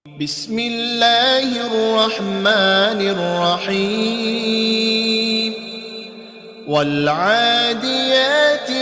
बिस्मिल्लाहिर्रहमानिर्रहीम वल्आदियाति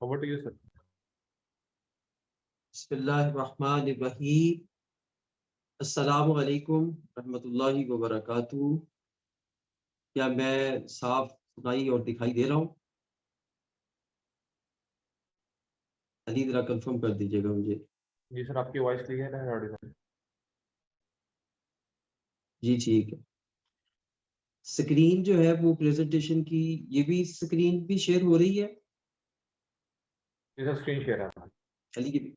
Over to you, sir. बिस्मिल्लाहिर्रहमानिर्रहीम। अस्सलामु अलैकुम रहमतुल्लाहि व बरकातुहू। क्या मैं साफ सुनाई और दिखाई दे रहा हूँ? अली जरा कंफर्म कर दीजिएगा मुझे। जी सर, आपकी वॉइस क्लियर है, ऑडिबल। जी ठीक है। स्क्रीन जो है वो प्रेजेंटेशन की, ये भी स्क्रीन भी शेयर हो रही है? जी सर, स्क्रीन शेयर है अली की भी?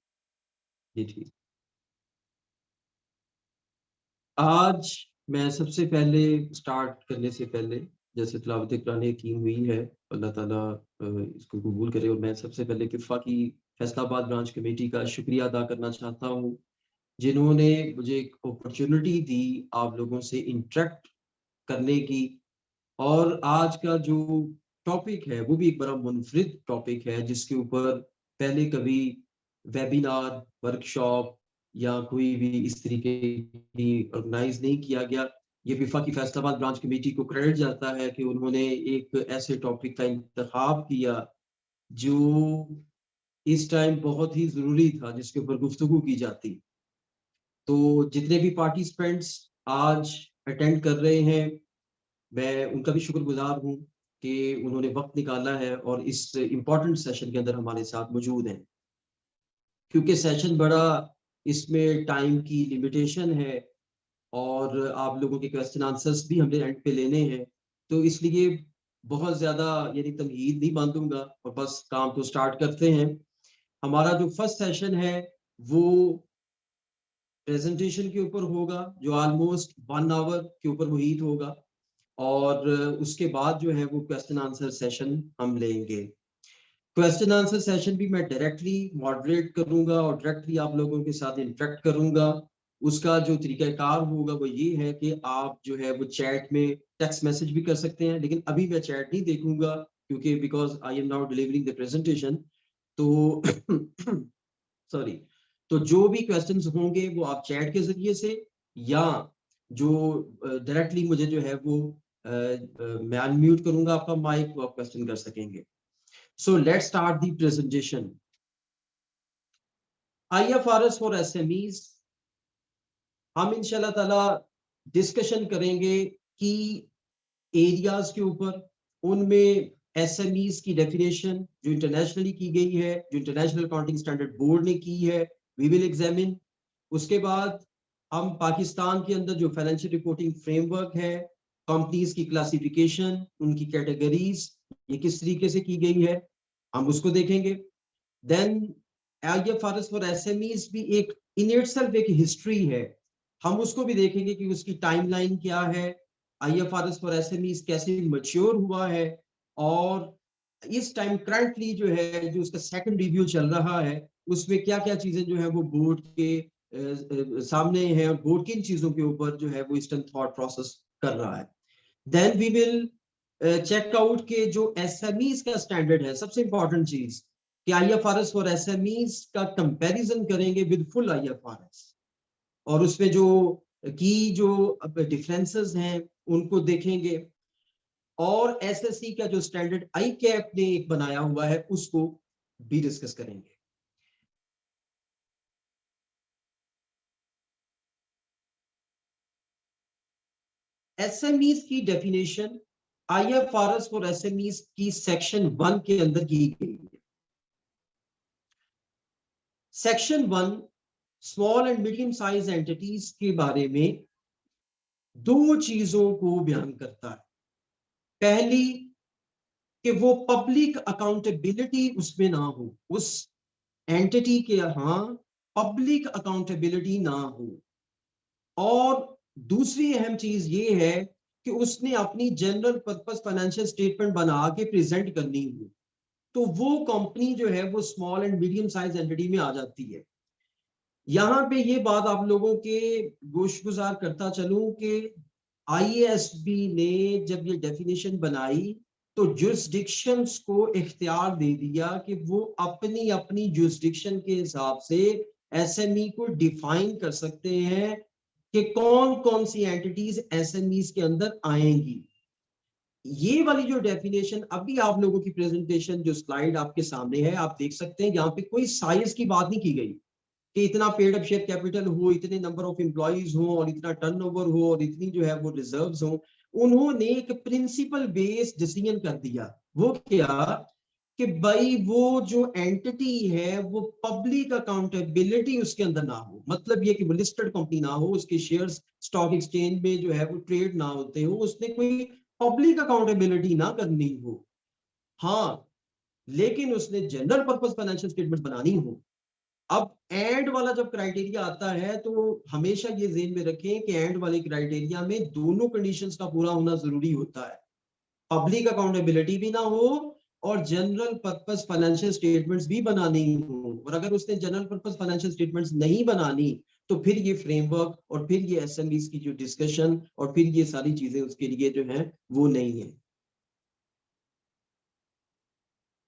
जी ठीक। आज मैं सबसे पहले स्टार्ट करने से पहले, जैसे तिलावत कुरान हकीम हुई है, अल्लाह ताला इसको कबूल करे, और मैं सबसे पहले किफ़ा की फैसलाबाद ब्रांच कमेटी का शुक्रिया अदा करना चाहता हूँ, जिन्होंने मुझे एक अपॉर्चुनिटी दी आप लोगों से इंटरेक्ट करने की। और आज का जो टॉपिक है वो भी एक बड़ा मुनफरिद टॉपिक है, जिसके ऊपर पहले कभी वेबिनार, वर्कशॉप या कोई भी इस तरीके की ऑर्गेनाइज नहीं किया गया। ये विफा की फैसलाबाद ब्रांच कमेटी को क्रेडिट जाता है कि उन्होंने एक ऐसे टॉपिक का इंतखाब किया जो इस टाइम बहुत ही जरूरी था, जिसके ऊपर गुफ्तगू की जाती। तो जितने भी पार्टिसिपेंट्स आज अटेंड कर रहे हैं, मैं उनका भी शुक्रगुजार हूँ कि उन्होंने वक्त निकाला है और इस इम्पोर्टेंट सेशन के अंदर हमारे साथ मौजूद हैं। क्योंकि सेशन बड़ा, इसमें टाइम की लिमिटेशन है और आप लोगों के क्वेश्चन आंसर्स भी हमने एंड पे लेने हैं, तो इसलिए बहुत ज़्यादा यानी तमहीद नहीं बांधूंगा और बस काम को स्टार्ट करते हैं। हमारा जो फर्स्ट सेशन है वो प्रेजेंटेशन के ऊपर होगा, जो ऑलमोस्ट 1 आवर के ऊपर मुहित होगा, और उसके बाद जो है वो क्वेश्चन आंसर सेशन हम लेंगे। क्वेश्चन आंसर सेशन भी मैं डायरेक्टली मॉडरेट करूंगा और डायरेक्टली आप लोगों के साथ इंटरेक्ट करूंगा। उसका जो तरीकाकार होगा वो ये है कि आप जो है वो चैट में टेक्स्ट मैसेज भी कर सकते हैं, लेकिन अभी मैं चैट नहीं देखूंगा क्योंकि because I am now delivering the presentation. तो सॉरी, तो जो भी क्वेश्चंस होंगे वो आप चैट के जरिए से या जो डायरेक्टली मुझे जो है वो मैं अनम्यूट करूंगा आपका माइक, तो आप क्वेश्चन कर सकेंगे। So let's start the presentation. IFRS for SMEs, हम इंशाल्लाह ताला डिस्कशन करेंगे कि एरियाज के ऊपर, उनमें SMEs की डेफिनेशन जो इंटरनेशनली की गई है, जो इंटरनेशनल अकाउंटिंग स्टैंडर्ड बोर्ड ने की है, वी विल एग्जामिन। उसके बाद हम पाकिस्तान के अंदर जो फाइनेंशियल रिपोर्टिंग फ्रेमवर्क है, कंपनीज की क्लासिफिकेशन, उनकी कैटेगरीज, ये किस तरीके से की गई है, हम उसको देखेंगे। देन IFRS फॉर SMEs भी एक इन इटसेल्फ एक हिस्ट्री है, हम उसको भी देखेंगे कि उसकी टाइमलाइन क्या है, IFRS फॉर SMEs कैसे मैच्योर हुआ है, और इस टाइम करंटली जो है जो उसका सेकंड रिव्यू चल रहा है उसमें क्या क्या चीजें जो है वो बोर्ड के सामने है और बोर्ड किन चीजों के ऊपर जो है वो इस टाइम थॉट प्रोसेस कर रहा है। Then we will check out के जो एसएमईज का स्टैंडर्ड है, सबसे इंपॉर्टेंट चीज कि आईएफआरएस फॉर एसएमईज का कंपैरिजन करेंगे विद फुल आईएफआरएस और उसमें जो की जो डिफरेंसेस हैं उनको देखेंगे और एसएससी का जो स्टैंडर्ड आई कैप ने एक बनाया हुआ है उसको भी डिस्कस करेंगे। एसएमईज की डेफिनेशन आईएफआरएस फॉर एसएमईज की सेक्शन 1 के अंदर की गई है। Section 1 small and medium size entities के बारे में दो चीजों को बयान करता है। पहली कि वो पब्लिक अकाउंटेबिलिटी उसमें ना हो, उस एंटिटी के यहां पब्लिक अकाउंटेबिलिटी ना हो, और दूसरी अहम चीज ये है कि उसने अपनी जनरल पर्पस फाइनेंशियल स्टेटमेंट बना के प्रेजेंट करनी हो, तो वो कंपनी जो है वो small and medium size entity में आ जाती है। यहां पे ये बात आप लोगों के गोशगुजार करता चलूं कि आईएएसबी ने जब ये डेफिनेशन बनाई तो जुरिस्डिक्शंस को इख्तियार दे दिया कि वो अपनी अपनी जुरिस्डिक्शन के हिसाब से एसएमई को डिफाइन कर सकते हैं कि कौन कौन सी एंटिटीज एसएमईज के अंदर आएंगी। ये वाली जो डेफिनेशन अभी आप लोगों की प्रेजेंटेशन जो स्लाइड आपके सामने है आप देख सकते हैं, यहाँ पे कोई साइज की बात नहीं की गई कि इतना पेड अप शेयर कैपिटल हो, इतने नंबर ऑफ एम्प्लॉइज हो और इतना टर्नओवर हो और इतनी जो है वो रिजर्व्स हो। उन्होंने एक प्रिंसिपल बेस्ड डिसीजन कर दिया। वो क्या कि भाई वो जो एंटिटी है वो पब्लिक अकाउंटेबिलिटी उसके अंदर ना हो, मतलब ये कि वो लिस्टेड कंपनी ना हो, उसके शेयर्स स्टॉक एक्सचेंज में जो है वो ट्रेड ना होते हो, उसने कोई पब्लिक अकाउंटेबिलिटी ना करनी हो। हाँ, लेकिन उसने जनरल पर्पस फाइनेंशियल स्टेटमेंट बनानी हो। अब एंड वाला जब क्राइटेरिया आता है तो हमेशा ये ज़हन में रखें कि एंड वाले क्राइटेरिया में दोनों कंडीशंस का पूरा होना जरूरी होता है, पब्लिक अकाउंटेबिलिटी भी ना हो और जनरल पर्पस फाइनेंशियल स्टेटमेंट्स भी बनानी हो। और अगर उसने जनरल पर्पस फाइनेंशियल स्टेटमेंट्स नहीं बनानी तो फिर ये फ्रेमवर्क और फिर ये एसएमईज की जो डिस्कशन और फिर ये सारी चीजें उसके लिए जो है वो नहीं है।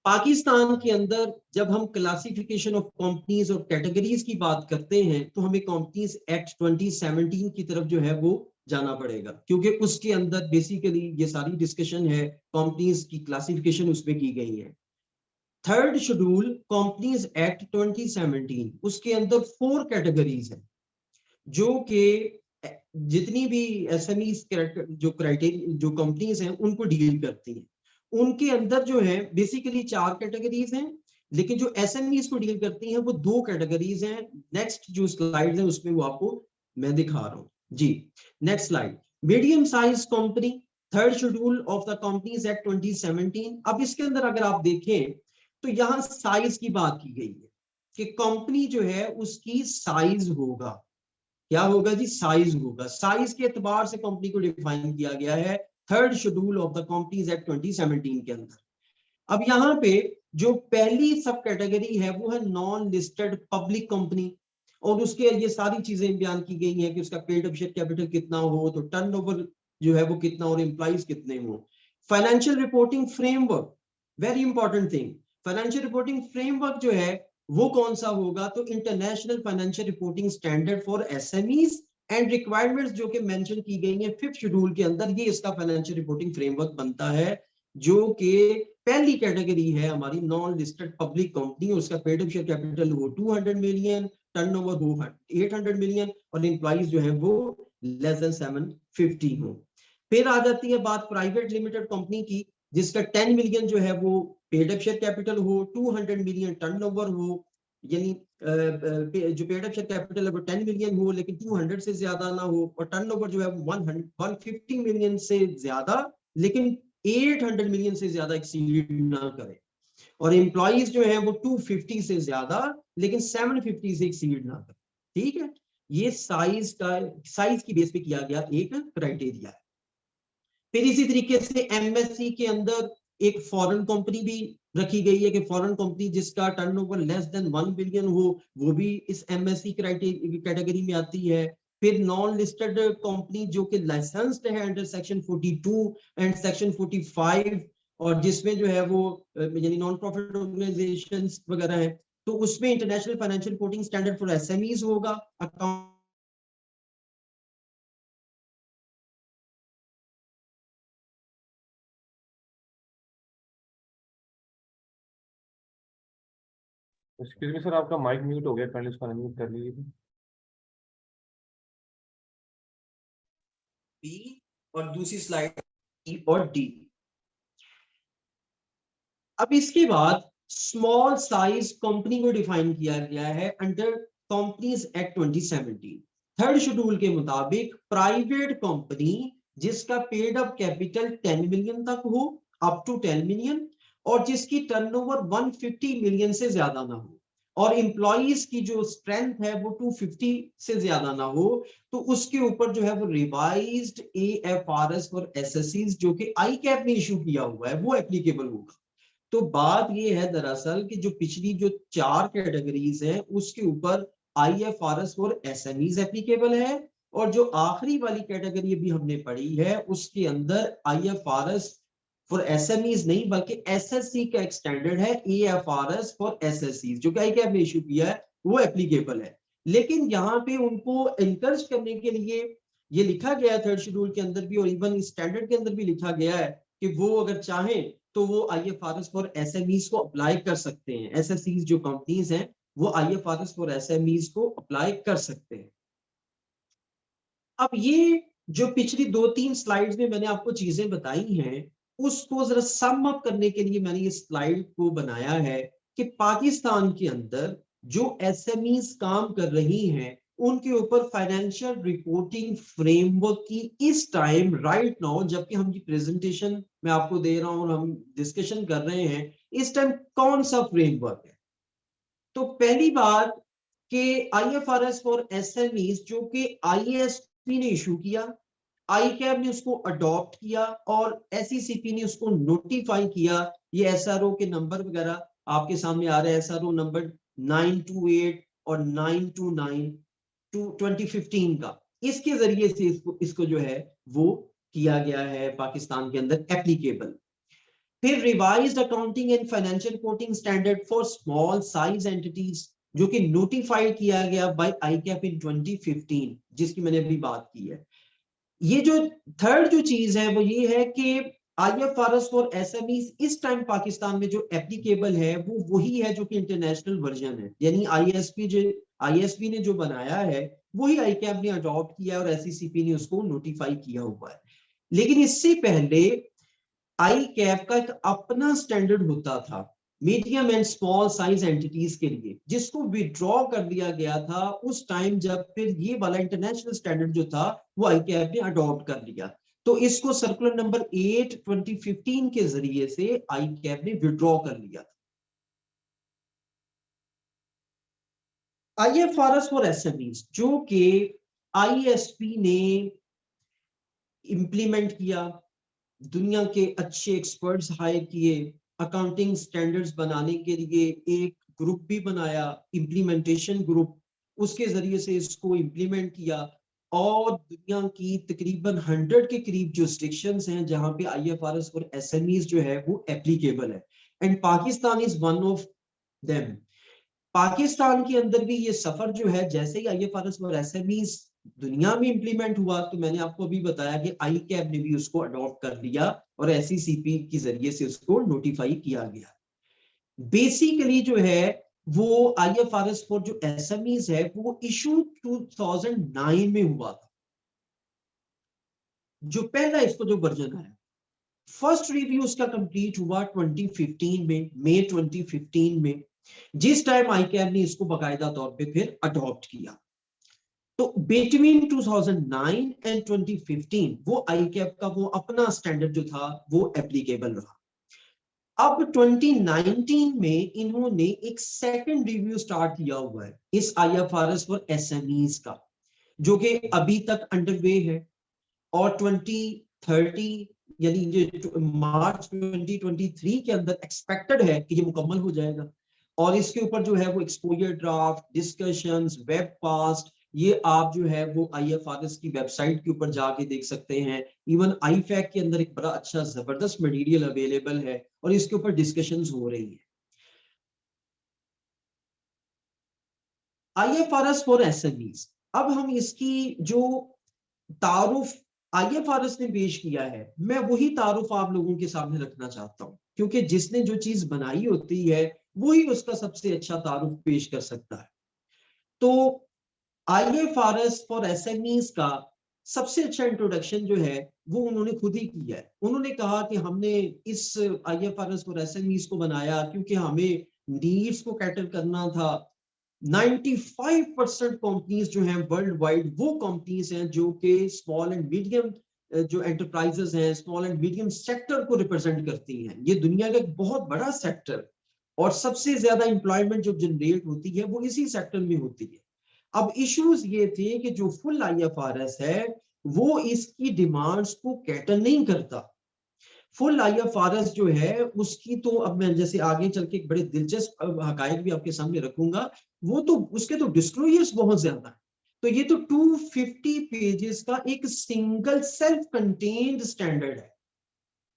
पाकिस्तान के अंदर जब हम क्लासिफिकेशन ऑफ कंपनीज और कैटेगरीज की बात करते हैं तो हमें कंपनीज एक्ट 2017 की तरफ जो है वो जाना पड़ेगा, क्योंकि उसके अंदर बेसिकली ये सारी डिस्कशन है, कंपनीज की क्लासिफिकेशन उसमें की गई है। थर्ड शेड्यूल कंपनीज एक्ट 2017, उसके अंदर 4 कैटेगरीज हैं जो कि जितनी भी एसएमईज जो क्राइटेरिया जो कंपनीज हैं उनको डील करती हैं। उनके अंदर जो है बेसिकली 4 कैटेगरीज हैं, लेकिन जो एसएमईज को डील करती हैं वो 2 कैटेगरीज हैं। नेक्स्ट जो स्लाइड है उसमें वो आपको मैं दिखा रहा हूँ जी। Next slide, medium size company, third schedule of the companies act 2017। अब इसके अंदर अगर आप देखें तो यहाँ साइज की बात की गई है कि कंपनी जो है उसकी साइज होगा, क्या होगा जी, साइज होगा। साइज के एतबार से कंपनी को डिफाइन किया गया है third schedule of the companies act 2017 के अंदर। अब यहाँ पे जो पहली सब कैटेगरी है वो है नॉन लिस्टेड पब्लिक कंपनी, और उसके ये सारी चीजें बयान की गई हैं कि उसका पेड अप शेयर कैपिटल कितना हो, तो टर्नओवर जो है वो कितना और एम्प्लॉइज कितने हो। Financial reporting framework, very important thing, financial reporting framework जो है वो कौन सा होगा, तो international financial reporting standard for SMEs and requirements जो कि मेंशन की गई हैं 5th शेड्यूल के अंदर, ये इसका फाइनेंशियल रिपोर्टिंग फ्रेमवर्क बनता है। जो कि पहली कैटेगरी है हमारी नॉन लिस्टेड पब्लिक कंपनी, उसका पेड अप शेयर कैपिटल हो 200 मिलियन, टर्नओवर हो 800 मिलियन और एम्प्लॉइज जो है वो लेस देन 750 हो। फिर आ जाती है बात प्राइवेट लिमिटेड कंपनी की, जिसका 10 मिलियन जो है वो पेड अप शेयर कैपिटल हो, 200 मिलियन टर्नओवर हो, यानी जो पेड अप शेयर कैपिटल है वो 10 मिलियन हो लेकिन 200 से ज्यादा ना हो, और टर्नओवर जो है 150 मिलियन से ज्यादा लेकिन 800 मिलियन से ज्यादा एक्सीड ना करे, और एम्प्लॉइज जो है वो 250 से ज्यादा लेकिन 750 से एक्सीड ना करे। ठीक है, ये साइज की बेस पे किया गया एक क्राइटेरिया है। फिर इसी तरीके से एमएससी के अंदर एक फॉरेन कंपनी भी रखी गई है कि फॉरेन कंपनी जिसका टर्नओवर लेस देन 1 बिलियन हो, वो भी इस एमएससी कैटेगरी में आती है। फिर नॉन लिस्टेड कंपनी जो कि लाइसेंस्ड है अंडर सेक्शन 42 एंड सेक्शन 45, और जिसमें जो है वो यानी नॉन प्रॉफिट ऑर्गेनाइजेशंस वगैरह है, तो उसमें international financial reporting standard for SMEs होगा। अकाउंट एक्सक्यूज मी सर, आपका माइक म्यूट हो गया, पहले उसको अनम्यूट कर लीजिए। बी और दूसरी स्लाइड ई और डी। अब इसके बाद स्मॉल साइज कंपनी को डिफाइन किया गया है under companies act 2017। Third schedule के मुताबिक प्राइवेट कंपनी जिसका पेड अप कैपिटल 10 मिलियन तक हो, अप टू 10 मिलियन, और जिसकी टर्नओवर 150 मिलियन से ज्यादा ना हो, और एम्प्लॉइज की जो स्ट्रेंथ है वो 250 से ज्यादा ना हो, तो उसके ऊपर जो है वो रिवाइज्ड एएफआरएस फॉर एसएससीज जो कि आई कैप ने इशू किया हुआ है वो एप्लीकेबल होगा। तो बात ये है दरअसल कि जो पिछली जो 4 कैटेगरीज हैं उसके ऊपर आईएफआरएस फॉर एसएमईज एप्लीकेबल है, और जो आखिरी वाली कैटेगरी अभी हमने पढ़ी है उसके अंदर आईएफआरएस फॉर एसएमईज नहीं बल्कि एसएससी का एक स्टैंडर्ड है एएफआरएस फॉर एसएससी जो कि आईकैप ने इशू किया है वो एप्लीकेबल है। लेकिन यहाँ पे उनको एनकरेज करने के लिए ये लिखा गया है थर्ड शेड्यूल के अंदर भी, और इवन स्टैंडर्ड के अंदर भी लिखा गया है कि वो अगर चाहें तो वो आईएफआरएस फॉर एसएमईज को अप्लाई कर सकते हैं। एसएससीज जो कंपनीज हैं वो आईएफआरएस फॉर एसएमईज को अप्लाई कर सकते हैं। अब ये जो पिछली 2-3 स्लाइड्स में मैंने आपको चीजें बताई हैं उसको जरा सम अप करने के लिए मैंने इस स्लाइड को बनाया है कि पाकिस्तान के अंदर जो एसएमईज काम कर रही हैं उनके ऊपर फाइनेंशियल रिपोर्टिंग फ्रेमवर्क की इस टाइम राइट नाउ, जबकि हम ये प्रेजेंटेशन मैं आपको दे रहा हूं और हम डिस्कशन कर रहे हैं, इस टाइम कौन सा फ्रेमवर्क है। तो पहली बात कि आईएफआरएस फॉर एसएमईज जो कि आईएएसपी ने इशू किया, आईकैप ने उसको अडॉप्ट किया और एसईसीपी ने उसको नोटिफाई किया। ये एसआरओ के नंबर वगैरह आपके सामने आ रहे हैं, एसआरओ नंबर 928 और 929 2015 का, इसके जरिए से इसको जो है वो किया गया है पाकिस्तान के अंदर एप्लीकेबल। फिर revised accounting and financial reporting standard for small size entities जो कि नोटिफाइड किया गया बाय आईकैप इन 2015 जिसकी मैंने अभी बात की है। ये जो थर्ड जो चीज है वो ये है कि आईएफआरएस फॉर एसएमईज इस टाइम पाकिस्तान में जो एप्लीकेबल है वो वही है जो कि इंटरनेशनल वर्जन है, यानी आईएसपी ने जो बनाया है वही आईकैप ने अडॉप्ट किया और एसईसीपी ने उसको नोटिफाई किया हुआ है। लेकिन इससे पहले आईकैप का एक अपना स्टैंडर्ड होता था medium and small size entities के लिए, जिसको विड्रॉ कर दिया गया था उस टाइम जब फिर ये वाला इंटरनेशनल स्टैंडर्ड जो था वो आईकैप ने अडॉप्ट कर लिया। तो इसको सर्कुलर नंबर 8 2015 के जरिए से आईकैप ने विड्रॉ कर लिया। आईएफआरएस फॉर एसएमईज जो कि आईएसपी ने इंप्लीमेंट किया, दुनिया के अच्छे एक्सपर्ट्स हायर किए, अकाउंटिंग स्टैंडर्ड्स बनाने के लिए एक ग्रुप भी बनाया, इम्प्लीमेंटेशन ग्रुप, उसके जरिए से इसको इम्प्लीमेंट किया, और दुनिया की तकरीबन 100 के करीब जुरिस्डिक्शंस हैं जहां पे आईएफआरएस फॉर एसएमईज जो है वो एप्लीकेबल है, and Pakistan is one of them. Pakistan के अंदर भी ये सफर जो है, जैसे ही आईएफआरएस फॉर एसएमईज दुनिया में इंप्लीमेंट हुआ तो मैंने आपको अभी बताया कि आईकैप ने भी उसको अडॉप्ट कर लिया और एसईसीपी के जरिए से उसको नोटिफाई किया गया। बेसिकली जो है वो आईएफआरएस फॉर जो एसएमईज है वो इशू 2009 में हुआ था, जो पहला इसको जो वर्जन आया। फर्स्ट रिव्यू उसका कंप्लीट हुआ 2015 में, मई 2015 में, जिस टाइम आईकैप ने इसको बाकायदा तौर पे फिर अडॉप्ट किया। तो बिटवीन 2009 एंड 2015 वो आईकैप का वो अपना स्टैंडर्ड जो था वो एप्लीकेबल रहा। अब 2019 में इन्होंने एक सेकंड रिव्यू स्टार्ट किया हुआ है इस आईएफआरएस फॉर एसएमईज का, जो कि अभी तक अंडरवे है, और 2030 यानी ये मार्च 2023 के अंदर एक्सपेक्टेड है कि ये मुकम्मल हो जाएगा। और इसके ऊपर जो है वो एक्सपोजर ड्राफ्ट, डिस्कशंस, वेबकास्ट, ये आप जो है वो IFRS की वेबसाइट के ऊपर जाके देख सकते हैं। इवन IFAC के अंदर एक बड़ा अच्छा जबरदस्त मटेरियल अवेलेबल है और इसके ऊपर डिस्कशंस हो रही है। IFRS फॉर SMEs, अब हम इसकी जो तारुफ IFRS ने पेश किया है, मैं वही तारुफ आप लोगों के सामने रखना चाहता हूं, क्योंकि जिसने जो चीज बनाई होती है वही उसका सबसे अच्छा तारुफ पेश कर सकता है। तो IFRS फॉर SMEs का सबसे अच्छा इंट्रोडक्शन जो है वो उन्होंने खुद ही किया है। उन्होंने कहा कि हमने इस IFRS फॉर SMEs को बनाया क्योंकि हमें नीड्स को कैटर करना था। 95% कंपनीज जो हैं वर्ल्ड वाइड वो कंपनीज हैं जो कि स्मॉल एंड मीडियम जो एंटरप्राइजेस हैं, स्मॉल एंड मीडियम सेक्टर को रिप्रेजेंट करती हैं। ये दुनिया का एक बहुत बड़ा सेक्टर और सबसे ज्यादा एम्प्लॉयमेंट जो जनरेट होती है वो इसी सेक्टर में होती है। अब इश्यूज ये थे कि जो फुल IFRS है वो इसकी डिमांड्स को कैटर नहीं करता। फुल IFRS जो है उसकी तो अब मैं जैसे आगे चल के एक बड़े दिलचस्प हकायक भी आपके सामने रखूंगा, वो तो उसके तो डिस्क्लोजर्स बहुत ज्यादा है। तो ये तो 250 पेजेस का एक सिंगल सेल्फ कंटेन्ड स्टैंडर्ड है,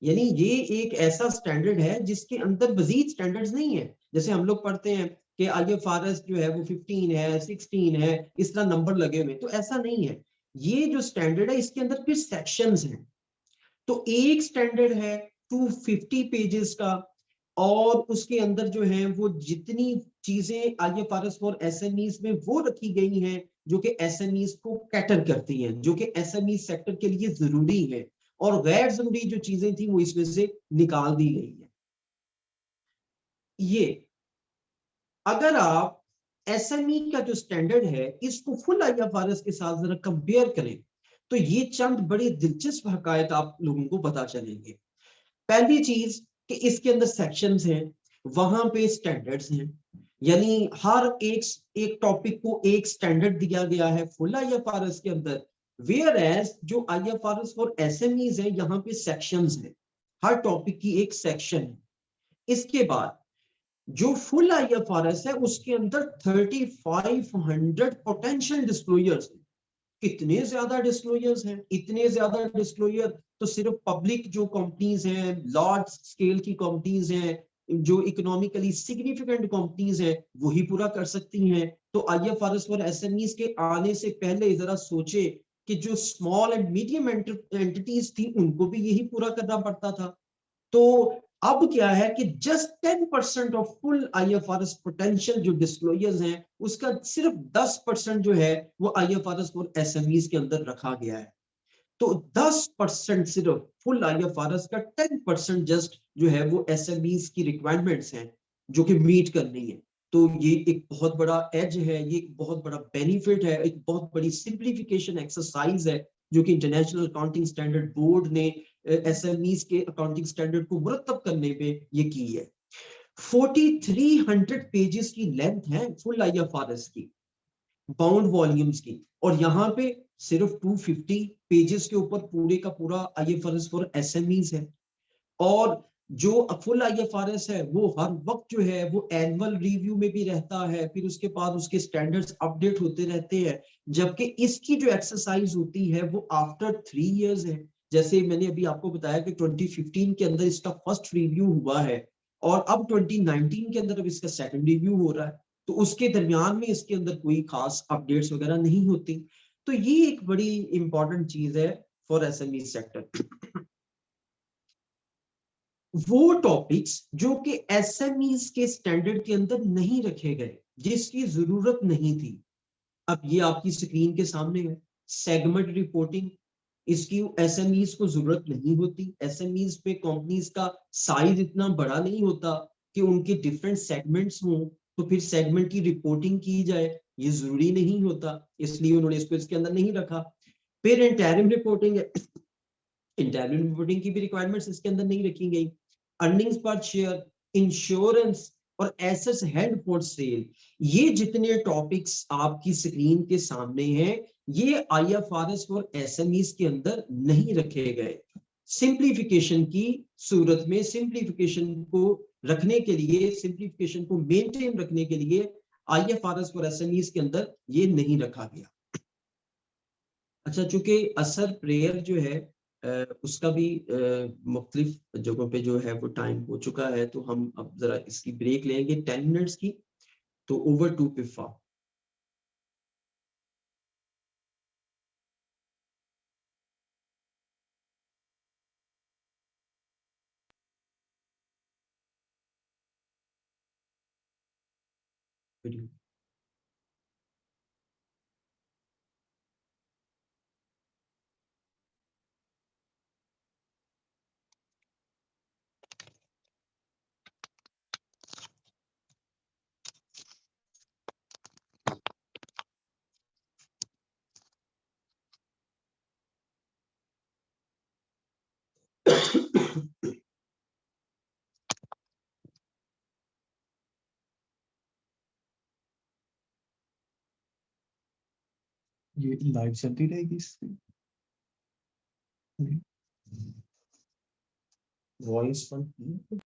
यानी ये एक ऐसा स्टैंडर्ड है जिसके अंदर मजीद स्टैंडर्ड्स नहीं है। जैसे हम लोग पढ़ते हैं कि IFRS जो है वो 15 है, 16 है, इस तरह नंबर लगे हुए, तो ऐसा नहीं है। ये जो स्टैंडर्ड है इसके अंदर फिर सेक्शंस हैं। तो एक स्टैंडर्ड है 250 पेजेस का और उसके अंदर जो है वो जितनी चीजें IFRS फॉर SMEs में वो रखी गई हैं जो कि SMEs को कैटर करती हैं, जो कि SME सेक्टर के लिए जरूरी है, और गैर जरूरी जो चीजें थी वो इसमें से निकाल दी गई है। ये अगर आप SME का जो स्टैंडर्ड है इसको फुल IFRS के साथ जरा कंपेयर करें तो ये चंद बड़े दिलचस्प हकायक आप लोगों को पता चलेंगे। पहली चीज कि इसके अंदर सेक्शंस हैं, वहां पे स्टैंडर्ड्स हैं, यानी हर एक टॉपिक को एक स्टैंडर्ड दिया गया है फुल IFRS के अंदर। वेयर एज जो IFRS फॉर SMEs है यहाँ पे सेक्शंस हैं, हर टॉपिक की एक सेक्शन है। इसके बाद जो फुल IFRS है उसके अंदर 3500 पोटेंशियल डिस्क्लोजर्स हैं। इतने ज्यादा डिस्क्लोजर्स हैं, इतने ज्यादा डिस्क्लोजर तो सिर्फ पब्लिक जो कंपनीज हैं, लार्ज स्केल की कंपनीज हैं, जो इकोनॉमिकली सिग्निफिकेंट कंपनीज हैं वही पूरा कर सकती हैं। तो IFRS फॉर SMEs के आने से पहले जरा सोचे कि जो स्मॉल एंड मीडियम एंटिटीज थी उनको भी यही पूरा करना पड़ता था। तो अब क्या है कि just 10% of full IFRS potential जो डिस्क्लोजर्स हैं उसका सिर्फ 10% जो है वो IFRS फॉर SMEs के अंदर रखा गया है। तो 10% सिर्फ फुल IFRS का 10% जस्ट जो है वो SMEs की रिक्वायरमेंट्स हैं जो कि मीट करनी है। तो ये एक बहुत बड़ा एज है, ये एक बहुत बड़ा बेनिफिट है, एक बहुत बड़ी सिंप्लीफिकेशन एक्सरसाइज है जो कि इंटरनेशनल अकाउंटिंग स्टैंडर्ड बोर्ड ने SMEs के अकाउंटिंग स्टैंडर्ड को मुरतब करने पे ये की है। 4300 पेजेस की लेंथ है फुल IFRS की, बाउंड वॉल्यूम्स की, और यहाँ पे सिर्फ 250 पेजेस के ऊपर पूरे का पूरा IFRS फॉर SMEs है। और जो फुल IFRS है वो हर वक्त जो है वो एनुअल रिव्यू में भी रहता है, फिर उसके बाद उसके स्टैंडर्ड्स अपडेट होते रहते हैं, जबकि इसकी जो एक्सरसाइज होती है वो आफ्टर 3 इयर्स है। जैसे मैंने अभी आपको बताया कि 2015 के अंदर इसका फर्स्ट रिव्यू हुआ है और अब 2019 के अंदर अब इसका सेकंड रिव्यू हो रहा है, तो उसके दरमियान में इसके अंदर कोई खास अपडेट्स वगैरह नहीं होती। तो ये एक बड़ी इंपॉर्टेंट चीज है फॉर SME सेक्टर। वो टॉपिक्स जो कि SMEs के स्टैंडर्ड के अंदर नहीं रखे गए, जिसकी जरूरत नहीं थी, अब ये आपकी स्क्रीन के सामने है। सेगमेंट रिपोर्टिंग, इसकी SMEs को जरूरत नहीं होती। SMEs पे कंपनीज का साइज इतना बड़ा नहीं होता कि उनके डिफरेंट सेगमेंट्स हों तो फिर सेगमेंट की रिपोर्टिंग की जाए, ये जरूरी नहीं होता, इसलिए उन्होंने इसको इसके अंदर नहीं रखा। फिर इंटरिम रिपोर्टिंग है, इंटरिम रिपोर्टिंग की भी रिक्वायरमेंट्स इसके अंदर नहीं रखी गई। अर्निंग्स पर शेयर, इंश्योरेंस और एसेट्स हेल्ड फॉर सेल, ये जितने टॉपिक्स आपकी स्क्रीन के सामने हैं ये IFRS फॉर SMEs के अंदर नहीं रखे गए। सिंप्लीफिकेशन की सूरत में, सिंप्लीफिकेशन को रखने के लिए, सिंप्लीफिकेशन को मेंटेन रखने के लिए IFRS और SMEs के अंदर ये नहीं रखा गया। अच्छा, चूंकि असर प्रेयर जो है उसका भी मुख्तलिफ जगहों पे जो है वो टाइम हो चुका है, तो हम अब जरा इसकी ब्रेक लेंगे 10 मिनट्स की। तो ओवर टू पिफा। ये लाइव चलती रहेगी इससे वॉइस बंद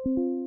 अनम्यूट करो।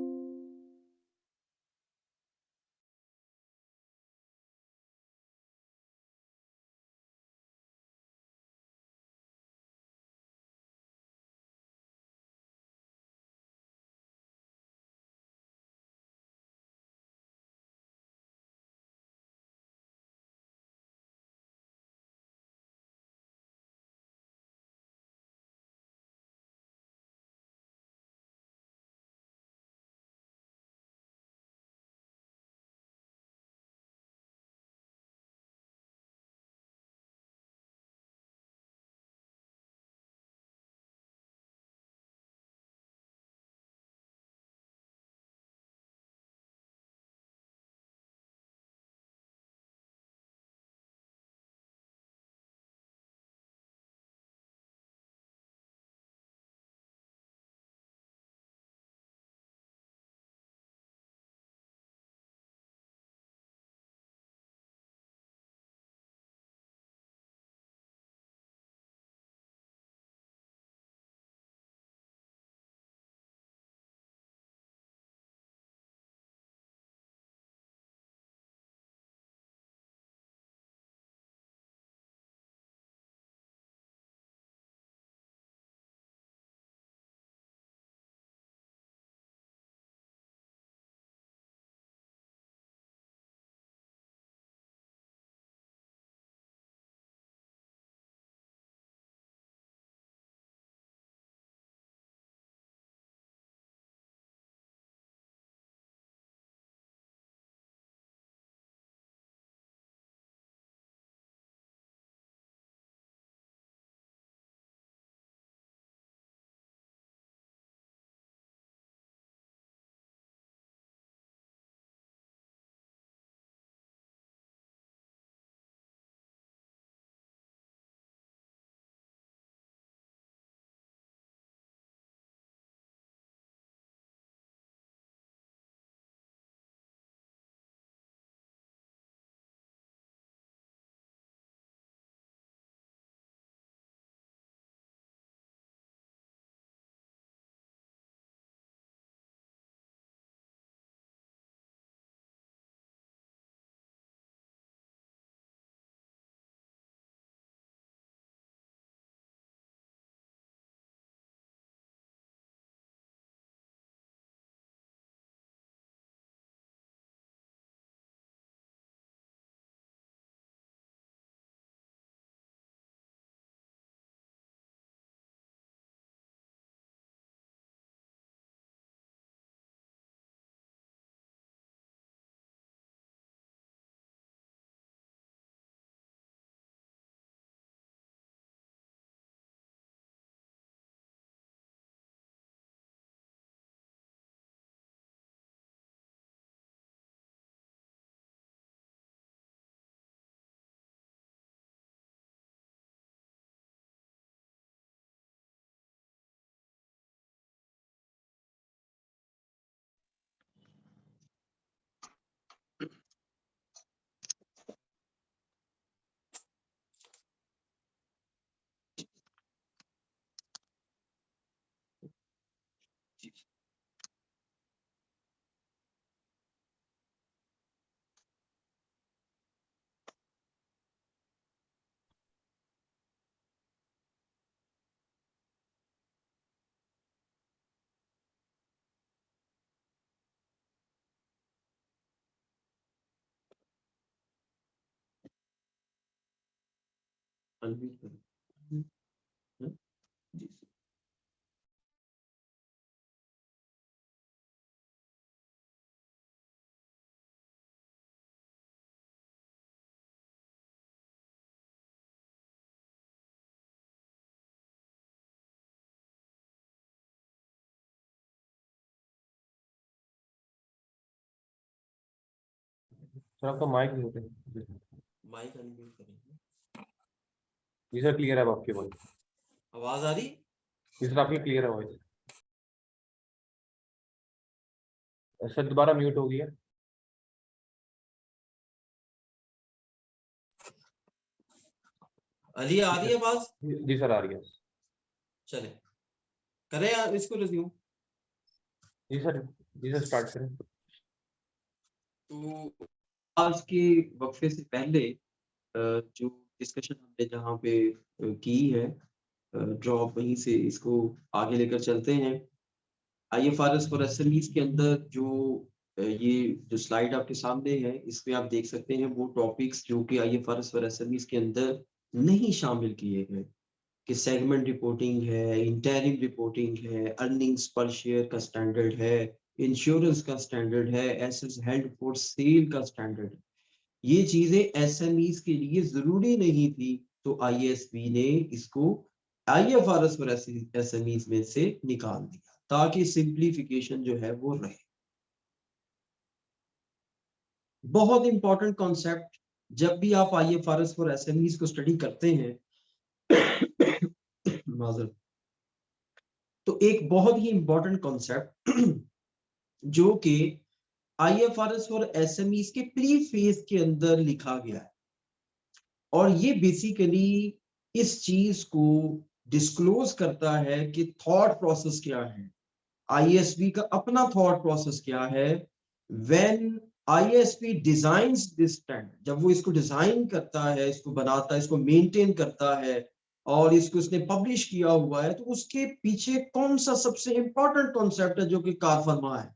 हाँ, जी सर। सर आपका माइक म्यूट है। माइक अनम्यूट करेंगे। जी सर क्लियर है अब आपकी वॉइस। आवाज आ रही? जी सर आपकी क्लियर है वॉइस। सर दोबारा म्यूट हो गई है। अली आ रही है आवाज? जी सर आ रही है। चले करें यार इसको रिज्यूम। जी सर स्टार्ट करें। तो आज के वक्फे से पहले जो डिस्कशन हमने जहाँ पे की है, ड्रॉप वहीं से इसको आगे लेकर चलते हैं। IFRS फॉर एसएमईज के अंदर जो ये जो स्लाइड आपके सामने है, इसमें आप देख सकते हैं वो टॉपिक्स जो कि IFRS फॉर एसएमईज के अंदर नहीं शामिल किए गए, कि सेगमेंट रिपोर्टिंग है, इंटरिम रिपोर्टिंग है, अर्निंग्स पर शेयर का स्टैंडर्ड है, इंश्योरेंस का स्टैंडर्ड है, एसेट्स हेल्ड फॉर सेल का स्टैंडर्ड है। ये चीजें एसएमईज के लिए जरूरी नहीं थी, तो IASB ने इसको IFRS फॉर एसएमईज में से निकाल दिया ताकि सिंप्लीफिकेशन जो है वो रहे। बहुत इंपॉर्टेंट कॉन्सेप्ट, जब भी आप IFRS फॉर एसएमईज को स्टडी करते हैं माजरत, तो एक बहुत ही इंपॉर्टेंट कॉन्सेप्ट जो कि IFRS फॉर एसएमईज के प्री फेज के अंदर लिखा गया है, और ये बेसिकली इस चीज को डिस्क्लोज करता है कि थॉट प्रोसेस क्या है, IASB का अपना थॉट प्रोसेस क्या है। When IASB designs this standard, जब वो इसको डिजाइन करता है, इसको बनाता है, इसको मेंटेन करता है और इसको इसने पब्लिश किया हुआ है, तो उसके पीछे कौन सा सबसे इंपॉर्टेंट कॉन्सेप्ट है जो कि कार फरमा है,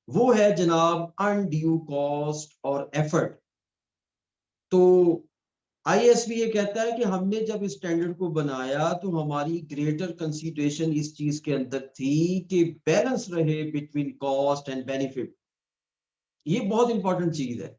वो है जनाब अनड्यू कॉस्ट और एफर्ट। तो IASB ये कहता है कि हमने जब इस स्टैंडर्ड को बनाया तो हमारी ग्रेटर कंसीडरेशन इस चीज के अंदर थी कि बैलेंस रहे बिटवीन कॉस्ट एंड बेनिफिट। ये बहुत इंपॉर्टेंट चीज है।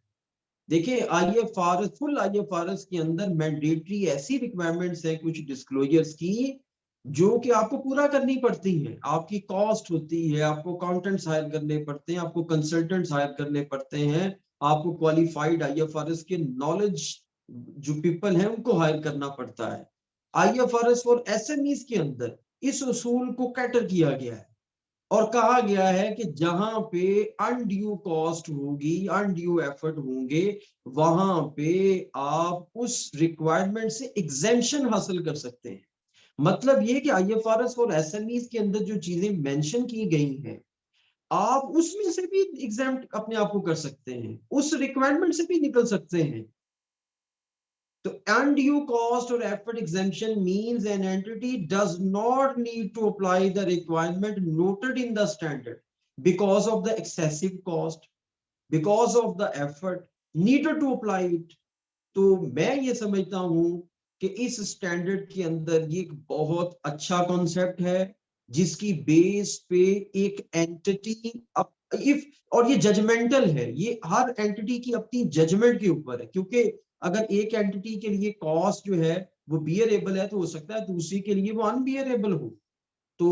देखिए IFRS, फुल IFRS के अंदर मैंडेटरी ऐसी रिक्वायरमेंट्स है कुछ डिस्क्लोजर्स की जो कि आपको पूरा करनी पड़ती हैं। आपकी कॉस्ट होती है, आपको अकाउंटेंट्स हायर करने पड़ते हैं, आपको कंसल्टेंट्स हायर करने पड़ते हैं, आपको क्वालिफाइड IFRS के नॉलेज जो पीपल हैं उनको हायर करना पड़ता है। IFRS फॉर एसएमईज के अंदर इस उसूल को कैटर किया गया है और कहा गया है कि जहां पे अनड्यू कॉस्ट होगी, अनड्यू एफर्ट होंगे, वहां पे आप उस रिक्वायरमेंट से एग्जेम्पशन हासिल कर सकते हैं। मतलब ये कि IFRS फॉर एसएमईज के अंदर जो चीजें मेंशन की गई हैं, आप उसमें से भी एग्जाम अपने आप को कर सकते हैं, उस रिक्वायरमेंट से भी निकल सकते हैं। तो undue cost or effort exemption means an entity does not need to apply the requirement noted in the standard because of the excessive cost, because of the effort needed to apply it. तो मैं ये समझता हूं कि इस standard के अंदर ये एक बहुत अच्छा कॉन्सेप्ट है जिसकी बेस पे एक एंटिटी इफ, और ये जजमेंटल है, ये हर एंटिटी की अपनी जजमेंट के ऊपर है, क्योंकि अगर एक एंटिटी के लिए कॉस्ट जो है वो बियरेबल है तो हो सकता है दूसरी के लिए वो अनबियरेबल हो। तो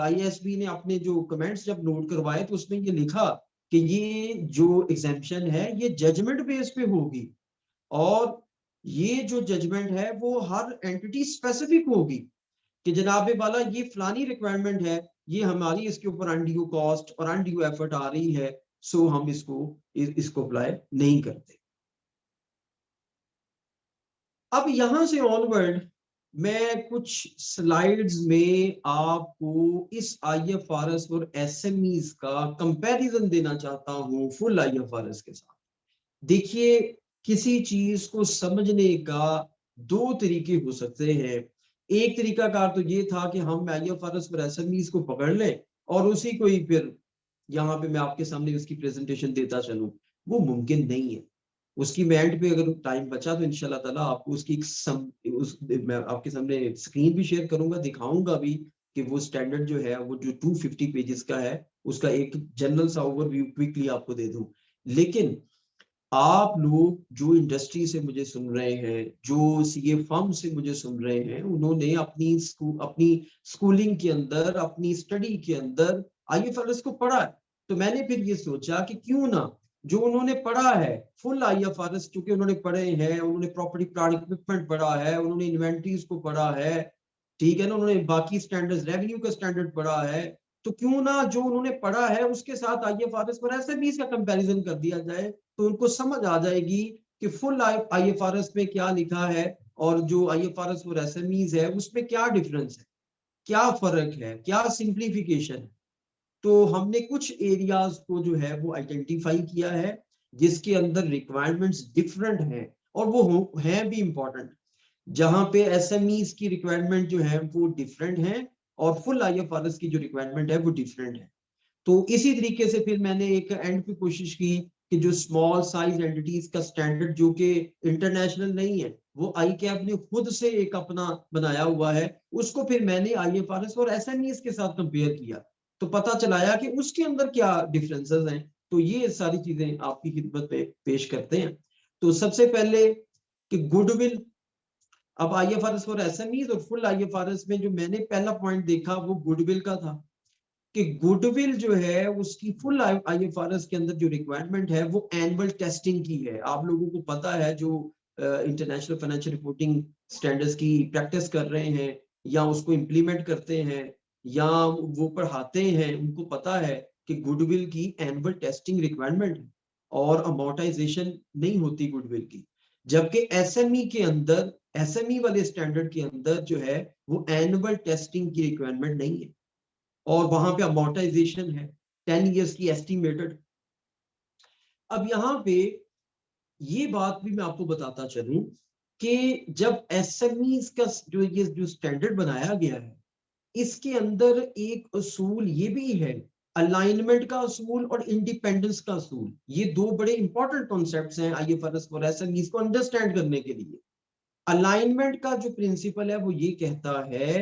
IASB ने अपने जो कमेंट्स जब नोट करवाए तो उसमें ये लिखा कि ये जो एग्जेम्पशन है ये जजमेंट बेस पे होगी, और ये जो जजमेंट है वो हर एंटिटी स्पेसिफिक होगी कि जनाबे वाला ये फलानी रिक्वायरमेंट है, ये हमारी इसके ऊपर अनड्यू कॉस्ट और अनड्यू एफर्ट आ रही है, सो हम इसको अप्लाई नहीं करते। अब यहां से ऑनवर्ड मैं कुछ स्लाइड्स में आपको इस IFRS और एसएमईज का कंपैरिजन देना चाहता हूं फुल IFRS के साथ। देखिए किसी चीज को समझने का दो तरीके हो सकते हैं। एक तरीकाकार तो ये था कि हम IFRS और एसएमईज को पकड़ लें और उसी को ही फिर यहाँ पे मैं आपके सामने उसकी प्रेजेंटेशन देता चलूं, वो मुमकिन नहीं है। उसकी मैं एंड पे अगर टाइम बचा तो इंशाल्लाह ताला आपको उसकी मैं आपके सामने स्क्रीन भी शेयर करूंगा, दिखाऊंगा भी कि वो स्टैंडर्ड जो है वो जो 250 पेजेस का है उसका एक जनरल सा ओवरव्यू क्विकली आपको दे दूं। लेकिन आप लोग जो इंडस्ट्री से मुझे सुन रहे हैं, जो CA फर्म से मुझे सुन रहे हैं, उन्होंने अपनी स्कूलिंग के अंदर, अपनी स्टडी के अंदर IFRS को पढ़ा है। तो मैंने फिर ये सोचा कि क्यों ना जो उन्होंने पढ़ा है फुल IFRS, क्योंकि उन्होंने पढ़े हैं, उन्होंने प्रॉपर्टी प्लांट इक्विपमेंट पढ़ा है, उन्होंने इन्वेंटरीज को पढ़ा है, ठीक है ना, उन्होंने बाकी स्टैंडर्ड्स, रेवेन्यू का स्टैंडर्ड पढ़ा है, तो क्यों ना जो उन्होंने पढ़ा है उसके साथ IFRS पर ऐसे भी इसका कंपैरिजन कर दिया जाए, तो उनको समझ आ जाएगी कि फुल IFRS में क्या लिखा है और जो IFRS और एसएमईज है उसमें क्या डिफरेंस है, क्या फर्क है, क्या सिंप्लीफिकेशन है। तो हमने कुछ एरियाज को जो है वो आइडेंटिफाई किया है जिसके अंदर रिक्वायरमेंट्स डिफरेंट हैं और वो हैं भी इंपॉर्टेंट, जहां पे एसएमईज की रिक्वायरमेंट जो है वो डिफरेंट है और फुल आईएफआरएस की जो रिक्वायरमेंट है वो डिफरेंट है। तो इसी तरीके से फिर मैंने एक एंड पे कोशिश की कि जो स्मॉल साइज एंटिटीज का स्टैंडर्ड जो कि इंटरनेशनल नहीं है, वो आई कैप ने खुद से एक अपना बनाया हुआ है, उसको फिर मैंने आईएफआरएस और एसएमईज के साथ कंपेयर किया, तो पता चलाया कि उसके अंदर क्या डिफरेंसेस हैं। तो ये सारी चीजें आपकी खिदमत पे पेश करते हैं। तो सबसे पहले कि गुडविल, अब आईएफआरएस और एसएमईज और फुल आईएफआरएस में जो मैंने पहला पॉइंट देखा वो गुडविल का था कि गुडविल जो है उसकी फुल आईएफआरएस के अंदर जो रिक्वायरमेंट है वो एनुअल टेस्टिंग की है। आप लोगों को पता है जो इंटरनेशनल फाइनेंशियल रिपोर्टिंग स्टैंडर्ड्स की प्रैक्टिस कर रहे हैं या उसको इम्प्लीमेंट करते हैं या वो पढ़ाते हैं, उनको पता है कि गुडविल की एनुअल टेस्टिंग रिक्वायरमेंट है और अमोर्टाइजेशन नहीं होती गुडविल की। जबकि एसएमई के अंदर, एसएमई वाले स्टैंडर्ड के अंदर जो है वो एनुअल टेस्टिंग की रिक्वायरमेंट नहीं है और वहां पे अमोर्टाइजेशन है 10 इयर्स की एस्टिमेटेड। अब यहाँ पे ये बात भी मैं आपको बताता चलूं कि जब एसएमईज का जो स्टैंडर्ड बनाया गया है, इसके अंदर एक असूल ये भी है, अलाइनमेंट का असूल और इंडिपेंडेंस का असूल। ये दो बड़े इंपॉर्टेंट कॉन्सेप्ट्स हैं आईएफआरएस और एसएमईज को अंडरस्टैंड करने के लिए। अलाइनमेंट का जो प्रिंसिपल है वो ये कहता है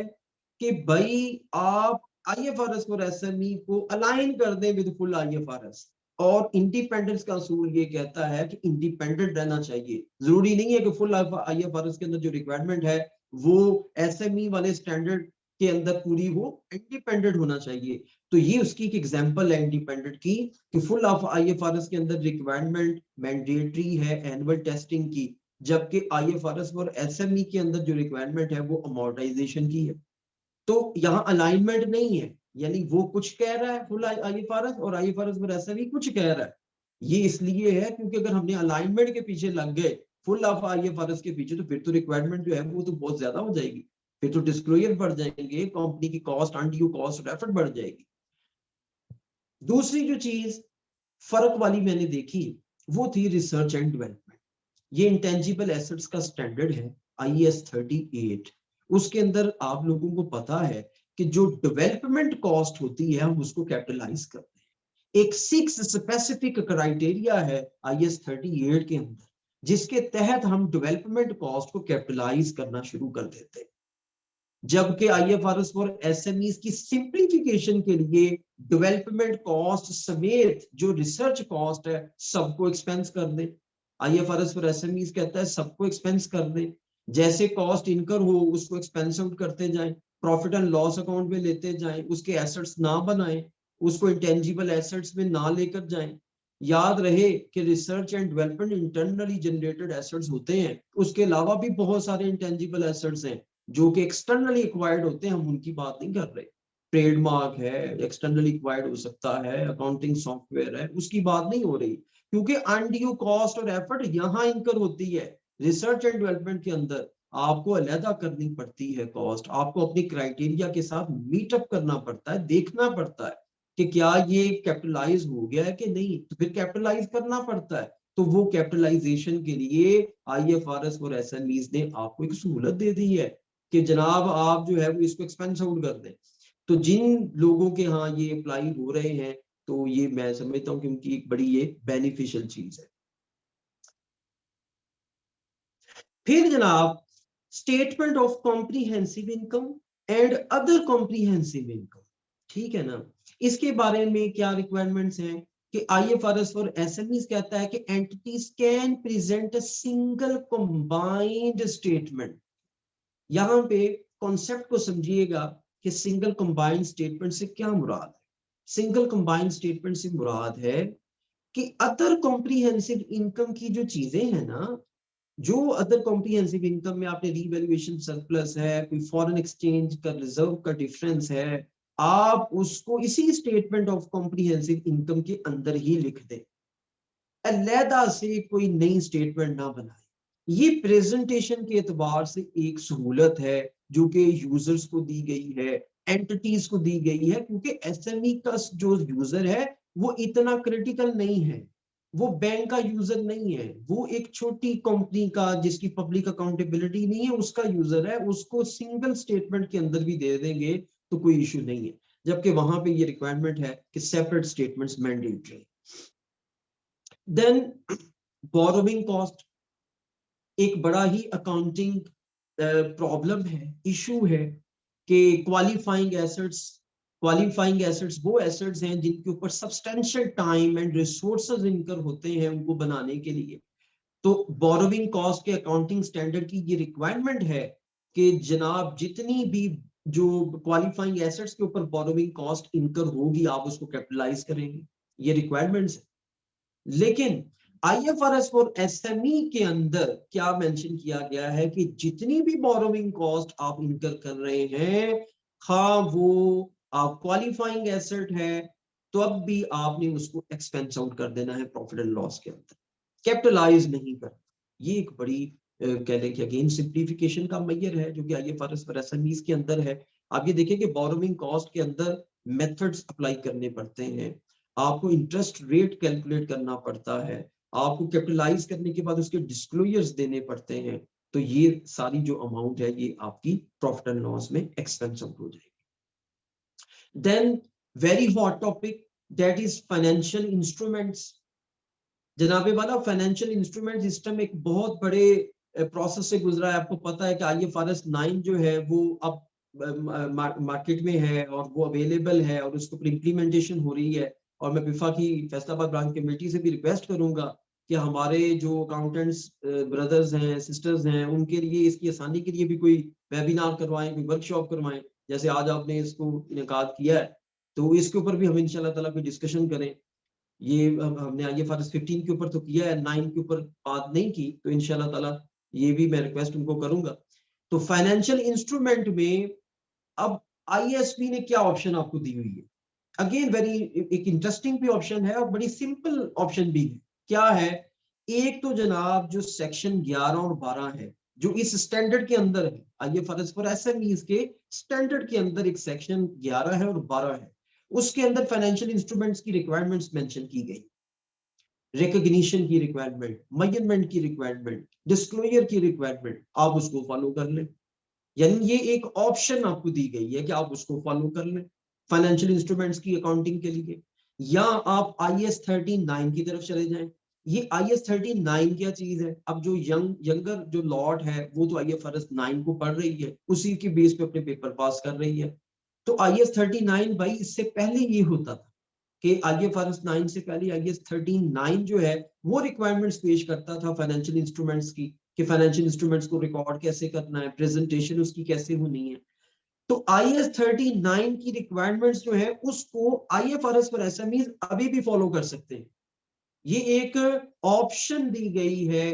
कि भाई आप आईएफआरएस और एसएमई को अलाइन कर दें विद फुल आईएफआरएस, और इंडिपेंडेंस का असूल ये कहता है कि इंडिपेंडेंट रहना चाहिए। जरूरी नहीं है कि फुल आईएफआरएस के अंदर जो रिक्वायरमेंट है वो एसएमई वाले स्टैंडर्ड के अंदर पूरी हो, इंडिपेंडेंट होना चाहिए। तो ये उसकी एक एग्जांपल है इंडिपेंडेंट की कि फुल ऑफ आईएफआरएस के अंदर रिक्वायरमेंट मैंडेटरी है एनुअल टेस्टिंग की, जबकि आईएफआरएस और एसएमई के अंदर जो रिक्वायरमेंट है वो अमोर्टाइजेशन की है। तो यहाँ अलाइनमेंट नहीं है, यानी वो कुछ कह रहा है फुल आईएफआरएस और आईएफआरएस और एसएमई कुछ कह रहा है। ये इसलिए है क्योंकि अगर हमने अलाइनमेंट के पीछे लग गए फुल ऑफ आईएफआरएस के पीछे, तो फिर तो रिक्वायरमेंट जो है वो तो बहुत ज्यादा हो जाएगी, फिर तो डिस्क्लोजर बढ़ जाएंगे, कंपनी की कॉस्ट, अनड्यू कॉस्ट और एफर्ट बढ़ जाएगी। दूसरी जो चीज फर्क वाली मैंने देखी वो थी रिसर्च एंड डेवलपमेंट। ये इंटेंजिबल एसेट्स का स्टैंडर्ड है आईएएस 38। उसके अंदर आप लोगों को पता है कि जो डेवलपमेंट कॉस्ट होती है हम उसको कैपिटलाइज करते हैं। एक 6 स्पेसिफिक क्राइटेरिया है आईएएस 38 के अंदर जिसके तहत हम डेवलपमेंट कॉस्ट को कैपिटलाइज करना शुरू कर देते हैं, जबकि आईएफआरएस और एसएमईज की सिंप्लीफिकेशन के लिए डेवलपमेंट कॉस्ट समेत जो रिसर्च कॉस्ट है सबको एक्सपेंस कर दें। आईएफआरएस और एसएमईज कहता है सबको एक्सपेंस कर दें, जैसे कॉस्ट इनकर हो उसको एक्सपेंस आउट करते जाएं, प्रॉफिट एंड लॉस अकाउंट में लेते जाएं, उसके एसेट्स ना बनाएं, उसको इंटेंजिबल एसेट्स में ना लेकर जाएं। याद रहे कि research and development internally generated assets होते हैं, उसके अलावा भी बहुत सारे इंटेंजिबल एसेट्स हैं जो कि एक्सटर्नली एक्वायर्ड होते हैं, हम उनकी बात नहीं कर रहे। ट्रेडमार्क है, एक्सटर्नली एक्वायर्ड हो सकता है, अकाउंटिंग सॉफ्टवेयर है, उसकी बात नहीं हो रही, क्योंकि अनड्यू कॉस्ट और एफर्ट यहाँ इनकर होती है। रिसर्च एंड डेवलपमेंट के अंदर आपको अलहदा करनी पड़ती है कॉस्ट, आपको अपनी क्राइटेरिया के साथ मीटअप करना पड़ता है, देखना पड़ता है कि क्या ये कैपिटलाइज हो गया है कि नहीं, तो फिर कैपिटलाइज करना पड़ता है। तो वो कैपिटलाइजेशन के लिए आईएफआरएस और एसएमईज ने आपको एक सहूलत दे दी है कि जनाब आप जो है वो इसको एक्सपेंस आउट कर दें। तो जिन लोगों के यहाँ ये अप्लाई हो रहे हैं तो ये मैं समझता हूँ कि उनकी एक बड़ी ये बेनिफिशियल चीज है। फिर जनाब statement of comprehensive income and other comprehensive income, ठीक है ना। इसके बारे में क्या रिक्वायरमेंट्स हैं कि आईएफआरएस और एसएमईज कहता है कि entities can present a single combined statement. यहाँ पे कॉन्सेप्ट को समझिएगा कि सिंगल कंबाइंड स्टेटमेंट से क्या मुराद है। सिंगल कंबाइंड स्टेटमेंट से मुराद है कि अदर कॉम्प्रिहेंसिव इनकम की जो चीजें हैं ना, जो अदर कॉम्प्रिहेंसिव इनकम में आपने रीवैल्यूएशन सरप्लस है, कोई फॉरेन एक्सचेंज का रिजर्व का डिफरेंस है, आप उसको इसी स्टेटमेंट ऑफ कॉम्प्रिहेंसिव इनकम के अंदर ही लिख दें, अलहदा से कोई नई स्टेटमेंट ना बनाए। ये प्रेजेंटेशन के एतबार से एक सहूलत है जो कि यूजर्स को दी गई है, एंटिटीज को दी गई है, क्योंकि एसएमई का जो यूजर है वो इतना क्रिटिकल नहीं है, वो बैंक का यूजर नहीं है, वो एक छोटी कंपनी का जिसकी पब्लिक अकाउंटेबिलिटी नहीं है उसका यूजर है, उसको सिंगल स्टेटमेंट के अंदर भी दे देंगे तो कोई इशू नहीं है। जबकि वहां पे ये रिक्वायरमेंट है कि separate statements mandatory. Then borrowing cost एक बड़ा ही अकाउंटिंग प्रॉब्लम है, इशू है कि क्वालिफाइंग एसेट्स वो एसेट्स हैं जिनके ऊपर सब्सटेंशियल टाइम एंड रिसोर्सेज इनकर होते हैं उनको बनाने के लिए। तो बोरोइंग कॉस्ट के अकाउंटिंग स्टैंडर्ड की ये रिक्वायरमेंट है कि जनाब जितनी भी जो क्वालिफाइंग एसेट्स के ऊपर बोरोइंग कॉस्ट इनकर होगी आप उसको कैपिटलाइज करेंगे, ये रिक्वायरमेंट्स है। लेकिन आईएफआरएस फॉर एसएमई के अंदर क्या मेंशन किया गया है कि जितनी भी बोरोइंग कॉस्ट आप इनकर कर रहे हैं, हाँ वो आप क्वालिफाइंग एसेट है तो अब भी आपने उसको एक्सपेंस आउट कर देना है प्रॉफिट एंड लॉस के अंदर, कैपिटलाइज नहीं कर। ये एक बड़ी कह लें कि अगेन सिंप्लीफिकेशन का मैयर है जो कि आईएफआरएस फॉर एसएमईज के अंदर है। आप ये देखिए कि बोरोइंग कॉस्ट के अंदर मेथड्स अप्लाई करने पड़ते हैं, आपको इंटरेस्ट रेट कैलकुलेट करना पड़ता है, आपको कैपिटलाइज करने के बाद उसके डिस्क्लोजर्स देने पड़ते हैं। तो ये सारी जो अमाउंट है ये आपकी प्रॉफिट एंड लॉस में एक्सपेंस आउट हो जाएगी। Then very hot topic that is financial instruments. जनाबे वाला फाइनेंशियल इंस्ट्रूमेंट सिस्टम एक बहुत बड़े प्रोसेस से गुजरा है। आपको पता है कि आईएफआरएस 9 जो है वो अब मार्केट में है और वो अवेलेबल है और उसके ऊपर इम्प्लीमेंटेशन हो रही है। और मैं बिफा की फैसलाबाद ब्रांच कमेटी से भी रिक्वेस्ट करूंगा कि हमारे जो अकाउंटेंट्स ब्रदर्स हैं सिस्टर्स हैं उनके लिए इसकी आसानी के लिए भी कोई वेबिनार करवाएं, कोई वर्कशॉप करवाएं, जैसे आज आपने इसको इनेकाद किया है। तो इसके ऊपर भी हम इंशाल्लाह ताला कोई डिस्कशन करें। ये हमने आईएफआरएस 15 के ऊपर तो किया है, 9 के ऊपर बात नहीं की, तो इंशाल्लाह ताला ये भी मैं रिक्वेस्ट उनको करूंगा। तो फाइनेंशियल इंस्ट्रूमेंट में अब आईएसपी ने क्या ऑप्शन आपको दी हुई है, अगेन वेरी एक इंटरेस्टिंग भी ऑप्शन है और बड़ी सिंपल ऑप्शन भी है। क्या है, एक तो जनाब जो सेक्शन 11 और 12 है जो इस स्टैंडर्ड के अंदर है, आईएफआरएस फॉर एसएमईज के स्टैंडर्ड के अंदर एक सेक्शन 11 है और 12 है, उसके अंदर फाइनेंशियल इंस्ट्रूमेंट्स की रिक्वायरमेंट्स मेंशन की गई, रिकॉग्निशन की रिक्वायरमेंट, मेजरमेंट की रिक्वायरमेंट, डिस्क्लोजर की रिक्वायरमेंट, आप उसको फॉलो कर लें। यानी ये एक ऑप्शन आपको दी गई है कि आप उसको फॉलो कर लें फाइनेंशियल इंस्ट्रूमेंट्स की अकाउंटिंग के लिए, या आप आईएस 39 की तरफ चले जाएं। ये आईएस 39 क्या चीज है, अब जो यंगर जो लॉट है वो तो आईएफआरएस 9 को पढ़ रही है, उसी के बेस पे अपने पेपर पास कर रही है। तो आईएस 39 भाई इससे पहले ये होता था कि आईएफआरएस 9 से पहले आईएस 39 जो है वो रिक्वायरमेंट्स पेश करता था फाइनेंशियल इंस्ट्रूमेंट्स की, कि फाइनेंशियल इंस्ट्रूमेंट्स को रिकॉर्ड कैसे करना है, प्रेजेंटेशन उसकी कैसे होनी है। तो आईएस 39 की रिक्वायरमेंट्स जो है उसको आईएफआरएस फॉर एसएमईज अभी भी फॉलो कर सकते हैं। ये एक ऑप्शन दी गई है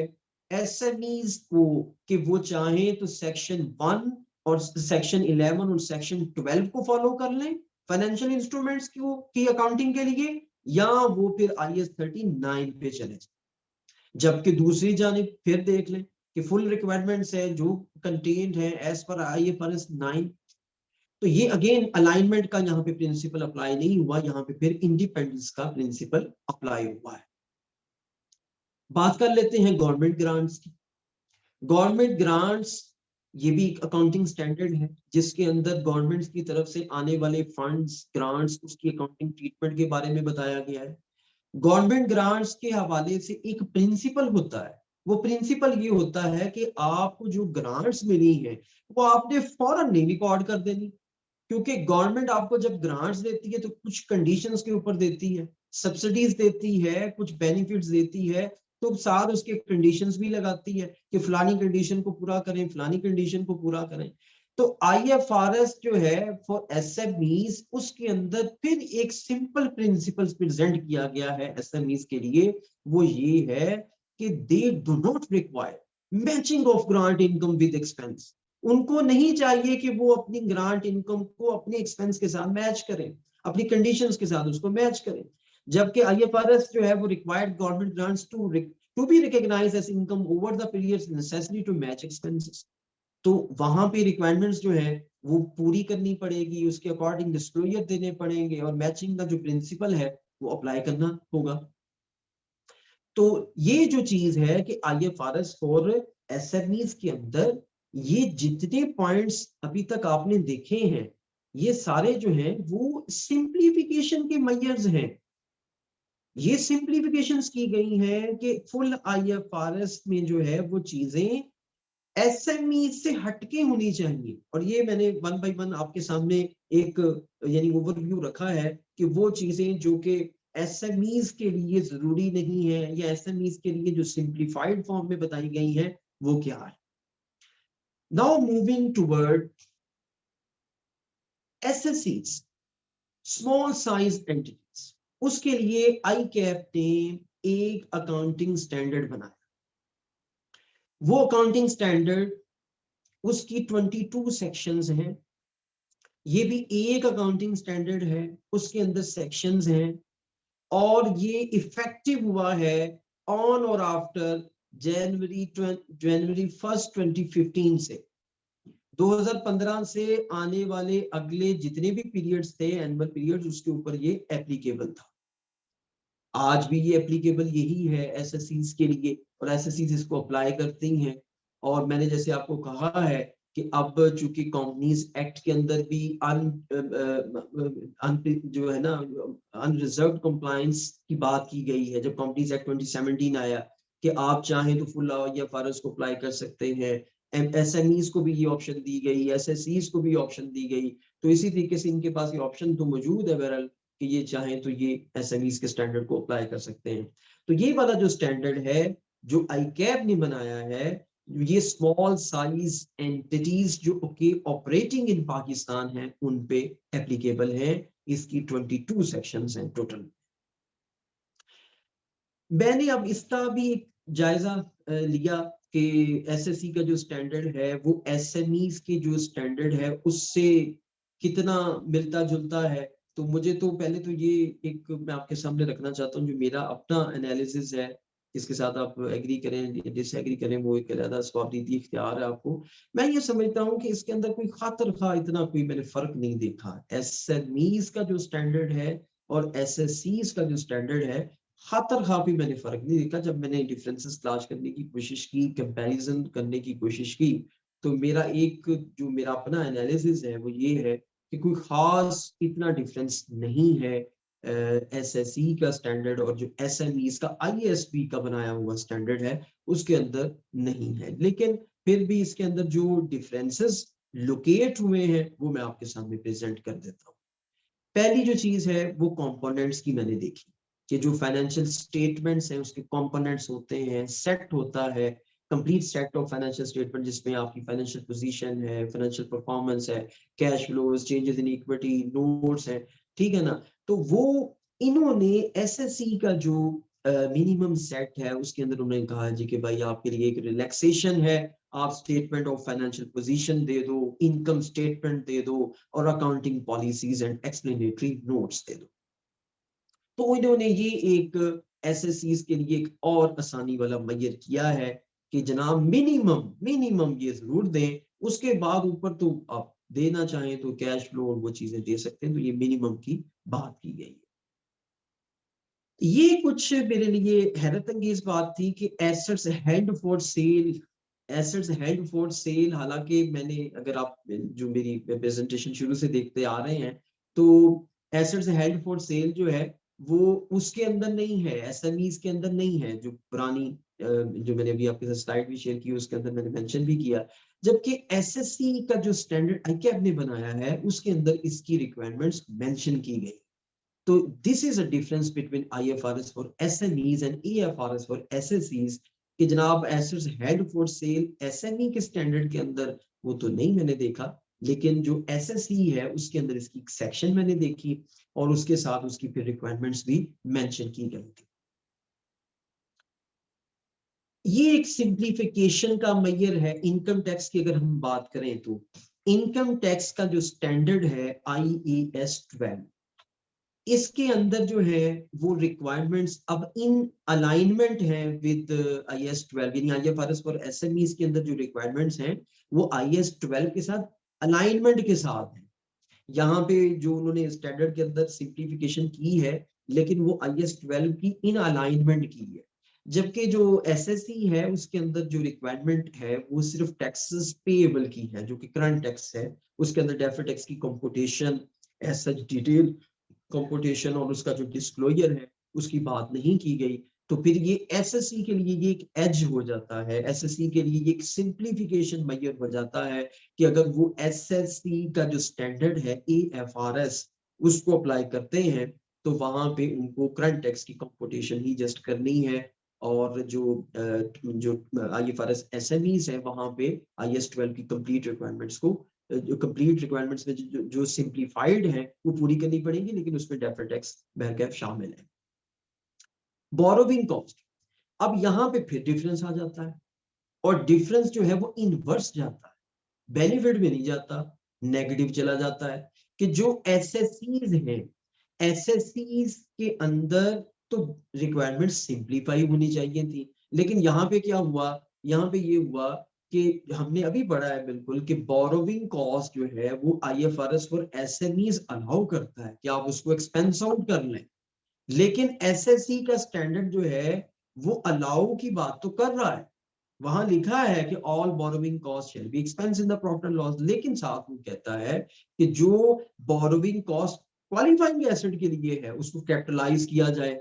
एसएमईज को कि वो चाहें तो सेक्शन 1 और सेक्शन 11 और सेक्शन 12 को फॉलो कर लें फाइनेंशियल इंस्ट्रूमेंट्स की अकाउंटिंग के लिए, या वो फिर आईएस 39 पे चले जाए। जबकि दूसरी जानिब फिर देख लें कि फुल रिक्वायरमेंट्स है जो कंटेन्ड है एज पर आईएफआरएस 9। तो ये अगेन अलाइनमेंट का यहाँ पे प्रिंसिपल अप्लाई नहीं हुआ, यहाँ पे फिर इंडिपेंडेंस का प्रिंसिपल अप्लाई हुआ है। बात कर लेते हैं गवर्नमेंट ग्रांट्स की। गवर्नमेंट ग्रांट्स ये भी एक अकाउंटिंग स्टैंडर्ड है जिसके अंदर गवर्नमेंट की तरफ से आने वाले फंड्स ग्रांट्स उसकी अकाउंटिंग ट्रीटमेंट के बारे में बताया गया है। गवर्नमेंट ग्रांट्स के हवाले से एक प्रिंसिपल होता है, वो प्रिंसिपल ये होता है कि आपको जो ग्रांट्स मिली है वो आपने फौरन नहीं रिकॉर्ड कर देनी, क्योंकि गवर्नमेंट आपको जब ग्रांट्स देती है तो कुछ कंडीशंस के ऊपर देती है, सब्सिडीज देती है, कुछ बेनिफिट्स देती है, तो साथ उसके कंडीशंस भी लगाती है कि फलानी कंडीशन को पूरा करें, फलानी कंडीशन को पूरा करें। तो आईएफआरएस जो है फॉर एसएमईज उसके अंदर फिर एक सिंपल प्रिंसिपल प्रेजेंट किया गया है एसएमईज के लिए, वो ये है कि they do not require matching of grant income with expense. उनको नहीं चाहिए कि वो अपनी ग्रांट इनकम को अपने एक्सपेंस के साथ मैच करें, अपनी कंडीशंस के साथ उसको मैच करें। जबकि आईएफआरएस जो है वो required government grants to be recognized as income over the periods necessary to match expenses. तो वहां पे रिक्वायरमेंट्स जो है वो पूरी करनी पड़ेगी, उसके अकॉर्डिंग डिस्क्लोजर देने पड़ेंगे और मैचिंग का जो प्रिंसिपल है वो अप्लाई करना होगा। तो ये जो चीज है कि IFRS फॉर SMEs के अंदर ये जितने पॉइंट्स अभी तक आपने देखे हैं ये सारे जो हैं वो सिंप्लीफिकेशन के मेजर्स हैं। ये सिंप्लीफिकेशंस की गई हैं कि फुल IFRS में जो है वो चीजें SME से हटके होनी चाहिए। और ये मैंने वन बाय वन आपके सामने एक यानी ओवरव्यू रखा है कि वो चीजें जो कि SMEs के लिए जरूरी नहीं है या SMEs के लिए जो सिंप्लीफाइड फॉर्म में बताई गई है वो क्या है। Now moving toward SSEs, small size entities, उसके लिए ICAP ने एक अकाउंटिंग स्टैंडर्ड बनाया। वो अकाउंटिंग स्टैंडर्ड उसकी 22 सेक्शंस हैं। ये भी एक अकाउंटिंग स्टैंडर्ड है, उसके अंदर सेक्शंस हैं और ये इफेक्टिव हुआ है ऑन और आफ्टर जनवरी 1 2015 से। 2015 से आने वाले अगले जितने भी पीरियड्स थे एनुअल पीरियड्स उसके ऊपर ये एप्लीकेबल था। आज भी ये एप्लीकेबल यही है SSEs के लिए और SSEs इसको अप्लाई करती हैं। और मैंने जैसे आपको कहा है कि अब चूंकि कंपनीज एक्ट के अंदर भी जो है ना अनरिजर्व कंप्लायंस की बात की गई है। जब कंपनीज एक्ट 2017 आया कि आप चाहें तो फुल IFRS को अप्लाई कर सकते हैं, SMEs को भी ये ऑप्शन दी गई, SSEs को भी ऑप्शन दी गई। तो इसी तरीके से इनके पास ये ऑप्शन तो मौजूद है बहरहाल कि ये चाहें तो ये SMEs के स्टैंडर्ड को अप्लाई कर सकते हैं। तो ये वाला जो स्टैंडर्ड है जो ICAP ने बनाया है, ये स्मॉल साइज एंटिटीज जो के ऑपरेटिंग इन पाकिस्तान है उन पे एप्लीकेबल है। इसकी 22 सेक्शंस हैं टोटल। मैंने अब इसका भी एक जायजा लिया कि SSE का जो स्टैंडर्ड है वो SMEs के जो स्टैंडर्ड है उससे कितना मिलता जुलता है। तो मुझे तो पहले तो ये एक मैं आपके सामने रखना चाहता हूँ जो मेरा अपना एनालिसिस है। इसके साथ आप एग्री करें डिसएग्री करें वो एक अलग स्वाभिमानी इख्तियार है आपको। मैं ये समझता हूँ कि इसके अंदर कोई खातर खा इतना कोई मैंने फर्क नहीं देखा। SMEs का जो स्टैंडर्ड है और SSEs का जो स्टैंडर्ड है खातर खा भी मैंने फर्क नहीं देखा। जब मैंने डिफरेंसेस तलाश करने की कोशिश की, कंपैरिजन करने की कोशिश की, तो मेरा एक जो मेरा अपना एनालिसिस है वो ये है कि कोई खास इतना डिफरेंस नहीं है SSE का स्टैंडर्ड और जो SMEs का IASB का बनाया हुआ स्टैंडर्ड है उसके अंदर नहीं है। लेकिन फिर भी इसके अंदर जो डिफरेंसेस लोकेट हुए हैं वो मैं आपके सामने प्रेजेंट कर देता हूँ। पहली जो चीज है वो कंपोनेंट्स की मैंने देखी कि जो फाइनेंशियल स्टेटमेंट्स हैं उसके कंपोनेंट्स होते हैं, सेट होता है complete set of financial statement जिसमें आपकी फाइनेंशियल पोजीशन है, फाइनेंशियल परफॉर्मेंस है, cash flows, changes in equity, notes है, ठीक है ना। तो वो इन्होंने SSE का जो मिनिमम सेट है उसके अंदर उन्होंने कहा जी कि भाई आपके लिए एक रिलैक्सेशन है, आप स्टेटमेंट ऑफ फाइनेंशियल पोजीशन दे दो, इनकम स्टेटमेंट दे दो और accounting policies and explanatory notes दे दो। तो इन्होंने ये एक SSEs के लिए एक और आसानी वाला मेजर किया है कि जनाब मिनिमम ये जरूर दें, उसके बाद ऊपर तो आप देना चाहें तो कैश फ्लो और वो चीजें दे सकते हैं। तो ये मिनिमम की बात की गई है। ये कुछ मेरे लिए हैरत अंगेज बात थी कि एसेट्स हेल्ड फॉर सेल, हालांकि मैंने अगर आप जो मेरी प्रेजेंटेशन शुरू से देखते आ रहे हैं तो एसेट्स हेल्ड फॉर सेल जो है वो उसके अंदर नहीं है, SMEs के अंदर नहीं है। जो पुरानी जो मैंने अभी आपके साथ स्लाइड भी शेयर की उसके अंदर मैंने मेंशन भी किया। जबकि SSE का जो स्टैंडर्ड ICAP ने बनाया है उसके अंदर इसकी रिक्वायरमेंट्स मेंशन की गई। तो this is a difference between IFRS for SMEs and AFRS for SSEs कि जनाब assets held for sale SME के स्टैंडर्ड के अंदर वो तो नहीं मैंने देखा, लेकिन जो SSE है उसके अंदर इसकी सेक्शन मैंने देखी और उसके साथ उसकी फिर रिक्वायरमेंट्स भी मेंशन की गई थी। ये एक सिंप्लीफिकेशन का मेजर है। इनकम टैक्स की अगर हम बात करें तो इनकम टैक्स का जो स्टैंडर्ड है IAS 12, इसके अंदर जो है वो रिक्वायरमेंट्स अब इन अलाइनमेंट है विद IAS 12 यानी IFRS फॉर SMEs के अंदर जो रिक्वायरमेंट्स हैं वो IAS 12 के साथ अलाइनमेंट के साथ है। यहाँ पे जो उन्होंने स्टैंडर्ड के अंदर सिंप्लीफिकेशन की है, लेकिन वो IS 12 की इन अलाइनमेंट की है। जबकि जो SSE है उसके अंदर जो रिक्वायरमेंट है वो सिर्फ टैक्सेस पेएबल की है, जो कि करंट टैक्स है। उसके अंदर डेफर्ड टैक्स की कंप्यूटेशन, सच डिटेल कंप्यूटेशन और उसका जो डिस्क्लोजर है उसकी बात नहीं की गई। तो फिर ये SSE के लिए ये एक एज हो जाता है, SSE के लिए ये एक सिंप्लीफिकेशन मेजर हो जाता है कि अगर वो SSE का जो स्टैंडर्ड है AFRS उसको अप्लाई करते हैं तो वहां पे उनको करंट टैक्स की कंप्यूटेशन ही जस्ट करनी है। और जो IFRS SMEs है वहां पे IS 12 की कंप्लीट रिक्वायरमेंट्स को, जो कंप्लीट रिक्वायरमेंट्स में जो सिंप्लीफाइड है वो पूरी करनी पड़ेगी, लेकिन उसमें डेफर्ड टैक्स बहरकैफ शामिल है। बोरोविंग कॉस्ट, अब यहाँ पे फिर डिफरेंस आ जाता है, और डिफरेंस जो है वो इनवर्स जाता है, बेनिफिट में नहीं जाता, नेगेटिव चला जाता है। कि जो SSEs हैं, SSEs के अंदर तो रिक्वायरमेंट सिंप्लीफाई होनी चाहिए थी, लेकिन यहाँ पे क्या हुआ, यहाँ पे ये हुआ कि हमने अभी पढ़ा है बिल्कुल कि बोरोविंग कॉस्ट जो है वो IFRS फॉर SMEs अलाउ करता है कि आप उसको एक्सपेंस आउट कर लें, लेकिन SSE का स्टैंडर्ड जो है वो अलाउ की बात तो कर रहा है। वहां लिखा है कि all borrowing cost shall be expense in the profit and loss, लेकिन साथ में कहता है कि जो बोरोविंग कॉस्ट क्वालिफाइंग एसेट के लिए है उसको कैपिटलाइज किया जाए।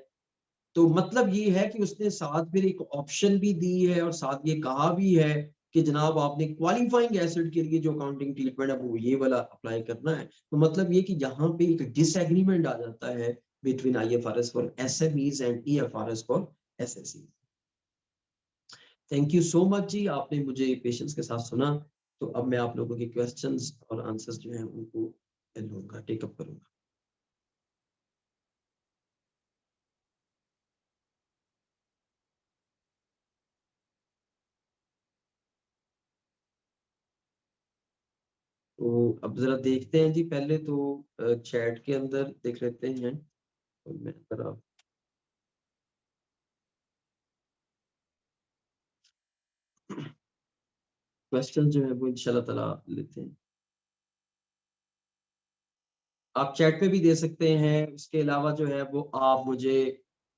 तो मतलब ये है कि उसने साथ फिर एक ऑप्शन भी दी है और साथ ये कहा भी है कि जनाब आपने क्वालिफाइंग एसेट के लिए जो अकाउंटिंग ट्रीटमेंट है वो ये वाला अप्लाई करना है। तो मतलब ये कि यहाँ पे एक डिसएग्रीमेंट आ जाता है between IFRS for SMEs and EFRS for SSE। Thank you so much जी, आपने मुझे पेशेंस के साथ सुना। तो अब मैं आप लोगों के क्वेश्चंस और आंसर्स जो हैं उनको लूंगा, टेकअप करूंगा। तो अब जरा देखते हैं जी, पहले तो चैट के अंदर देख लेते हैं। तो मैं जरा क्वेश्चन जो है वो इंशाल्लाह ताला लेते हैं। आप चैट पे भी दे सकते हैं, उसके अलावा जो है वो आप मुझे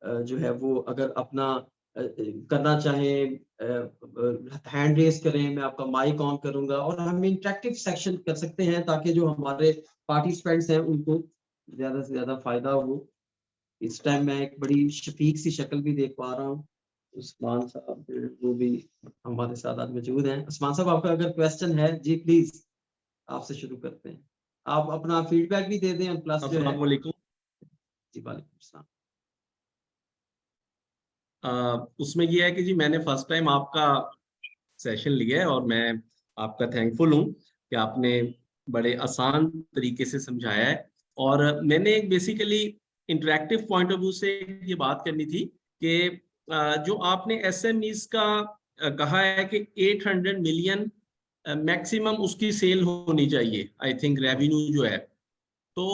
जो है वो अगर अपना करना चाहें हैंड रेस करें, मैं आपका माइक ऑन करूंगा और हम इंटरेक्टिव सेक्शन कर सकते हैं ताकि जो हमारे पार्टिसिपेंट्स हैं उनको ज्यादा से ज्यादा फायदा हो। इस टाइम मैं एक बड़ी शफीक सी शक्ल भी देख पा रहा हूँ, उस्मान साहब जो हैं, वो भी हमारे साथ आज मौजूद हैं। उस्मान साहब आपका अगर क्वेश्चन है जी प्लीज, आपसे शुरू करते हैं। आप अपना फीडबैक भी दे दें और प्लस जो है। अस्सलाम वालेकुम। जी वालेकुम सलाम। उसमें ये है कि जी मैंने फर्स्ट टाइम आपका सेशन लिया है और मैं आपका थैंकफुल हूँ कि आपने बड़े आसान तरीके से समझाया है। और मैंने एक basically interactive point of view से ये बात करनी थी कि जो आपने SMEs का कहा है कि 800 मिलियन मैक्सिमम उसकी सेल होनी चाहिए, आई थिंक रेवेन्यू जो है, तो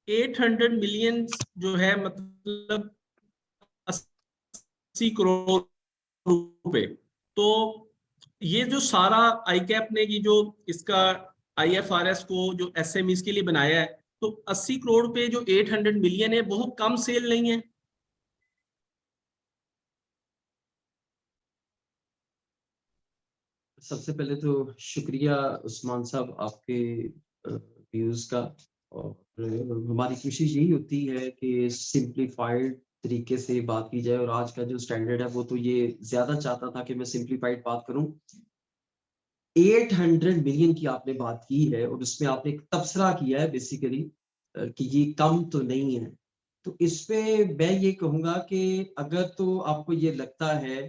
800 मिलियन जो है मतलब 80 करोड़ रुपए। तो ये जो सारा आई कैप ने की जो इसका IFRS को जो SMEs के लिए बनाया है, तो 80 करोड़ पे जो 800 मिलियन है बहुत कम सेल नहीं है। सबसे पहले तो शुक्रिया उस्मान साहब आपके व्यूज का। और हमारी कोशिश यही होती है कि सिंप्लीफाइड तरीके से बात की जाए, और आज का जो स्टैंडर्ड है वो तो ये ज्यादा चाहता था कि मैं सिंप्लीफाइड बात करूं। 800 मिलियन की आपने बात की है और उसमें आपने एक तबसरा किया है बेसिकली कि ये कम तो नहीं है। तो इस पे मैं ये कहूंगा कि अगर तो आपको ये लगता है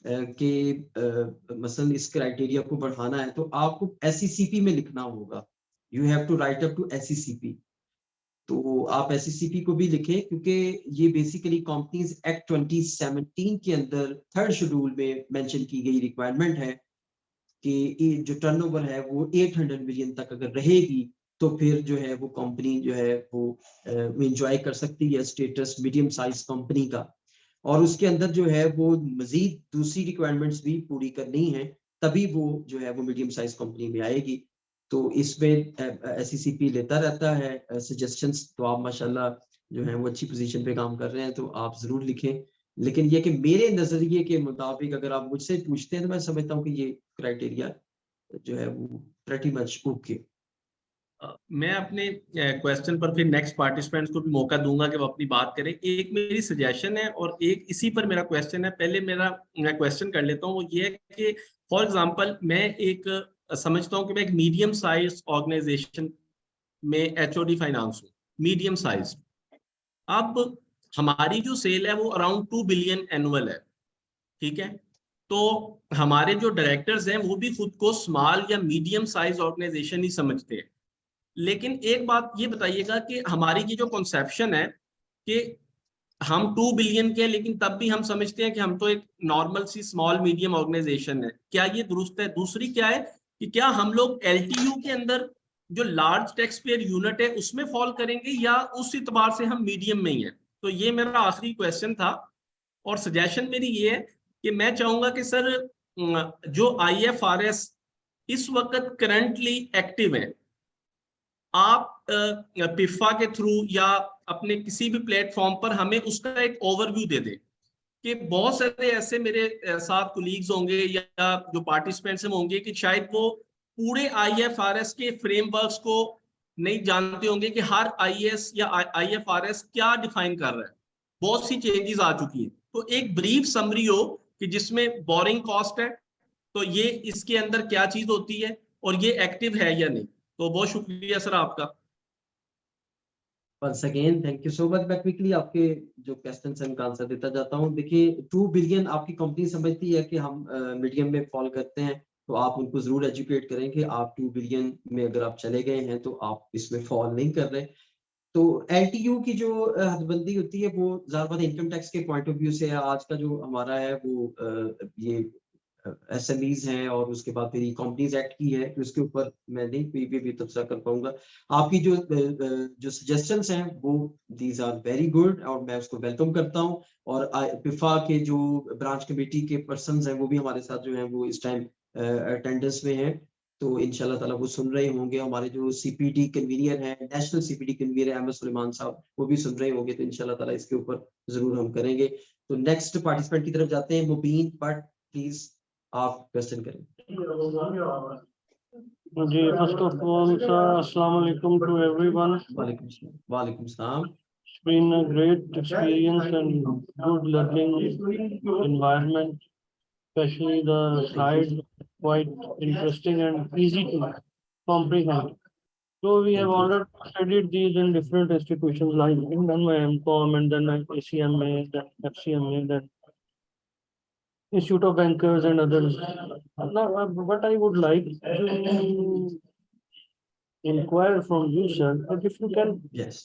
कि मसलन इस क्राइटेरिया को बढ़ाना है तो आपको SECP में लिखना होगा। You have to write up to SECP। तो आप SECP को भी लिखें, क्योंकि ये बेसिकली कंपनीज एक्ट 2017 के अंदर 3rd शेड्यूल में मेंशन की गई रिक्वायरमेंट है कि जो टर्नओवर है वो 800 मिलियन तक अगर रहेगी तो फिर जो है वो कंपनी जो है वो एंजॉय कर सकती है स्टेटस मीडियम साइज कंपनी का। और उसके अंदर जो है वो मजीद दूसरी रिक्वायरमेंट्स भी पूरी करनी है, तभी वो जो है वो मीडियम साइज कंपनी में आएगी। तो इसमें SECP लेता रहता है सजेशंस, तो आप माशाल्लाह जो है वो अच्छी पोजीशन पे काम कर रहे हैं, तो आप जरूर लिखें। लेकिन ये कि मेरे नजरिए के मुताबिक अगर आप मुझसे पूछते हैं तो मैं समझता हूँ कि ये क्राइटेरिया जो है वो प्रेटी मच ओके। मैं अपने क्वेश्चन पर फिर नेक्स्ट पार्टिसिपेंट्स को भी मौका दूंगा कि वो अपनी बात करें। एक मेरी सजेशन है और एक इसी पर मेरा क्वेश्चन है। पहले मैं क्वेश्चन कर लेता हूँ, वो ये है कि फॉर एग्जांपल मैं एक समझता हूँ कि मैं एक मीडियम साइज ऑर्गेनाइजेशन में HOD फाइनेंस हूँ, मीडियम साइज। अब हमारी जो सेल है वो अराउंड 2 बिलियन एनुअल है, ठीक है। तो हमारे जो डायरेक्टर्स हैं वो भी खुद को स्मॉल या मीडियम साइज ऑर्गेनाइजेशन ही समझते हैं। लेकिन एक बात ये बताइएगा कि हमारी ये जो कॉन्सेप्शन है कि हम 2 बिलियन के, लेकिन तब भी हम समझते हैं कि हम तो एक normal C small medium organisation है, क्या ये दुरुस्त है? दूसरी क्या है कि क्या हम लोग LTU के अंदर जो लार्ज टैक्स पेयर यूनिट है उसमें फॉल करेंगे या उस इतबार से हम मीडियम में ही है? तो ये मेरा आखिरी क्वेश्चन था। और सजेशन मेरी ये है कि मैं चाहूंगा कि सर जो IFRS इस वक्त करंटली एक्टिव है, आप पिफा के थ्रू या अपने किसी भी प्लेटफॉर्म पर हमें उसका एक ओवरव्यू दे दें कि बहुत सारे ऐसे मेरे साथ कोलीग्स होंगे या जो पार्टिसिपेंट्स होंगे कि शायद वो पूरे IFRS के फ्रेमवर्क्स को नहीं जानते होंगे कि हर IAS या IFRS क्या डिफाइन कर रहा है। बहुत सी चेंजेस आ चुकी है, तो एक ब्रीफ समरी हो कि जिसमें बोरिंग कॉस्ट है तो ये इसके अंदर क्या चीज होती है और ये एक्टिव है या नहीं। तो बहुत शुक्रिया सर आपका। once again thank you so much. मैं क्विकली आपके जो क्वेश्चन है उनका आंसर देता जाता हूँ। देखिए 2 बिलियन आपकी कंपनी समझती है कि हम मीडियम में फॉल करते हैं, तो आप उनको जरूर एजुकेट करें कि आप 2 बिलियन में अगर आप चले गए हैं तो आप इसमें फॉल नहीं कर रहे। तो LTU की जो हदबंदी होती है वो ज्यादा इनकम टैक्स के पॉइंट ऑफ व्यू से है। आज का जो हमारा है वो ये SMEs हैं और उसके बाद फिर कंपनीज एक्ट की है, तो उसके ऊपर मैं नहीं कोई भी तबसरा कर पाऊंगा। आपकी जो सजेशंस हैं वो दीज आर वेरी गुड और मैं उसको वेलकम करता हूं। और पिफा के जो ब्रांच कमेटी के पर्संस हैं वो भी हमारे साथ जो हैं वो इस टाइम अटेंडेंस में हैं, तो इंशाल्लाह ताला वो सुन रहे होंगे। हमारे जो CPD कन्वीनियर हैं, national CPD convener MS Suleman साहब, वो भी सुन रहे होंगे, तो इंशाल्लाह ताला इसके ऊपर जरूर हम करेंगे। तो नेक्स्ट पार्टिसिपेंट की तरफ जाते हैं, मुबीन बट प्लीज आप क्वेश्चन करें। जी, फर्स्ट ऑफ ऑल सर अस्सलाम वालेकुम टू एवरीवन। वालेकुम सलाम। It's been a great experience and good learning environment, especially the slides quite interesting and easy to comprehend. So we have already studied these in different institutions like in my MCOM and then ACMA, then FCMA, then Institute of Bankers and others. Now, what I would like to inquire from you, sir, that if you can Yes.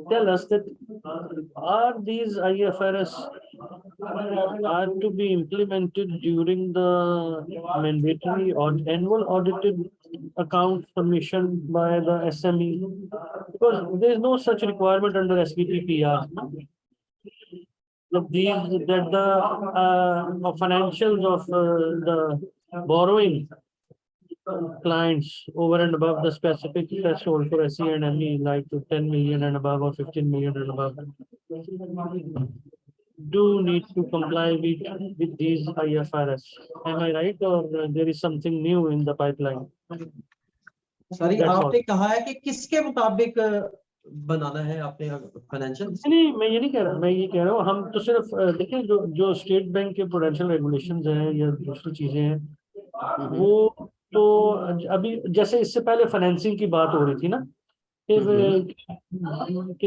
tell us that are these IFRS are to be implemented during the mandatory or annual audited account submission by the SME? Because there is no such requirement under SBTPR. That the financials of the borrowing clients over and above the specific threshold for SE and ME, like 10 million and above or 15 million and above, do need to comply with these IFRS. Am I right, or there is something new in the pipeline? Sorry, That's all. आपने कहा है कि किसके मुताबिक बनाना है आपने financial? नहीं, मैं ये नहीं कह रहा, मैं ये कह रहा हूँ हम तो सिर्फ देखिए जो स्टेट बैंक के प्रूडेंशियल रेगुलेशंस हैं या दूसरी चीजें हैं वो तो अभी जैसे इससे पहले फाइनेंसिंग की बात हो रही थी ना कि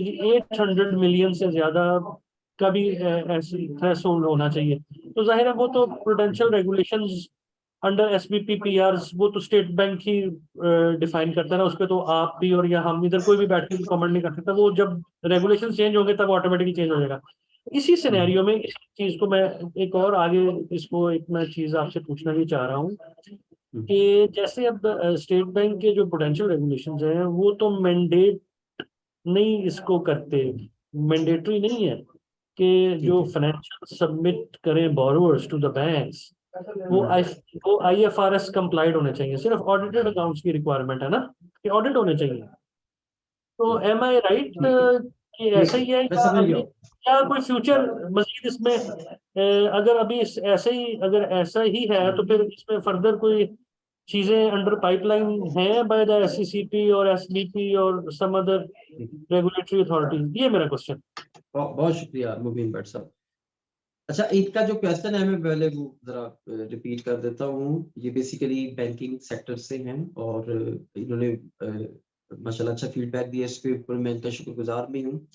जी 800 मिलियन से ज्यादा का भी ऐसी थ्रेशोल्ड होना चाहिए। तो जाहिर है वो तो प्रूडेंशियल रेगुलेशंस अंडर SBPPR वो तो स्टेट बैंक ही डिफाइन करता है ना, उस पर तो आप भी और या हम इधर कोई भी बैठ के कमेंट नहीं कर सकता। वो जब रेगुलेशन चेंज होंगे तब ऑटोमेटिकली चेंज हो जाएगा। इसी सिनेरियो में इस चीज को मैं एक और आगे इसको एक मैं चीज आपसे पूछना भी चाह रहा हूँ कि जैसे अब स्टेट बैंक के जो प्रूडेंशियल रेगुलेशंस हैं वो तो मैंडेट नहीं इसको करते, मैंडेटरी नहीं है कि जो फाइनेंशियल सबमिट करें बोरोवर्स टू द बैंक्स वो IFRS कंप्लाइड होने चाहिए, सिर्फ ऑडिटेड अकाउंट्स की रिक्वायरमेंट है ना कि ऑडिट होने चाहिए। तो एम आई राइट कि ऐसा ही है मैं या समझ गया अभी हूँ। क्या कोई फ्यूचर मजीद इसमें अगर अभी ऐसे ही अगर ऐसा ही है तो फिर इसमें फर्दर कोई चीजें अंडर पाइपलाइन है बाय द SCCP और SBP और सम अदर रेगुलेटरी अथॉरिटीज, ये मेरा क्वेश्चन। बहुत शुक्रिया मुबीन भट्ट साहब। अच्छा, इनका जो क्वेश्चन है मैं पहले वो जरा रिपीट कर देता हूँ। ये बेसिकली बैंकिंग सेक्टर से हैं और इन्होंने माशाल्लाह अच्छा फीडबैक दिया, इसके ऊपर मैं इनका शुक्रगुजार भी हूँ।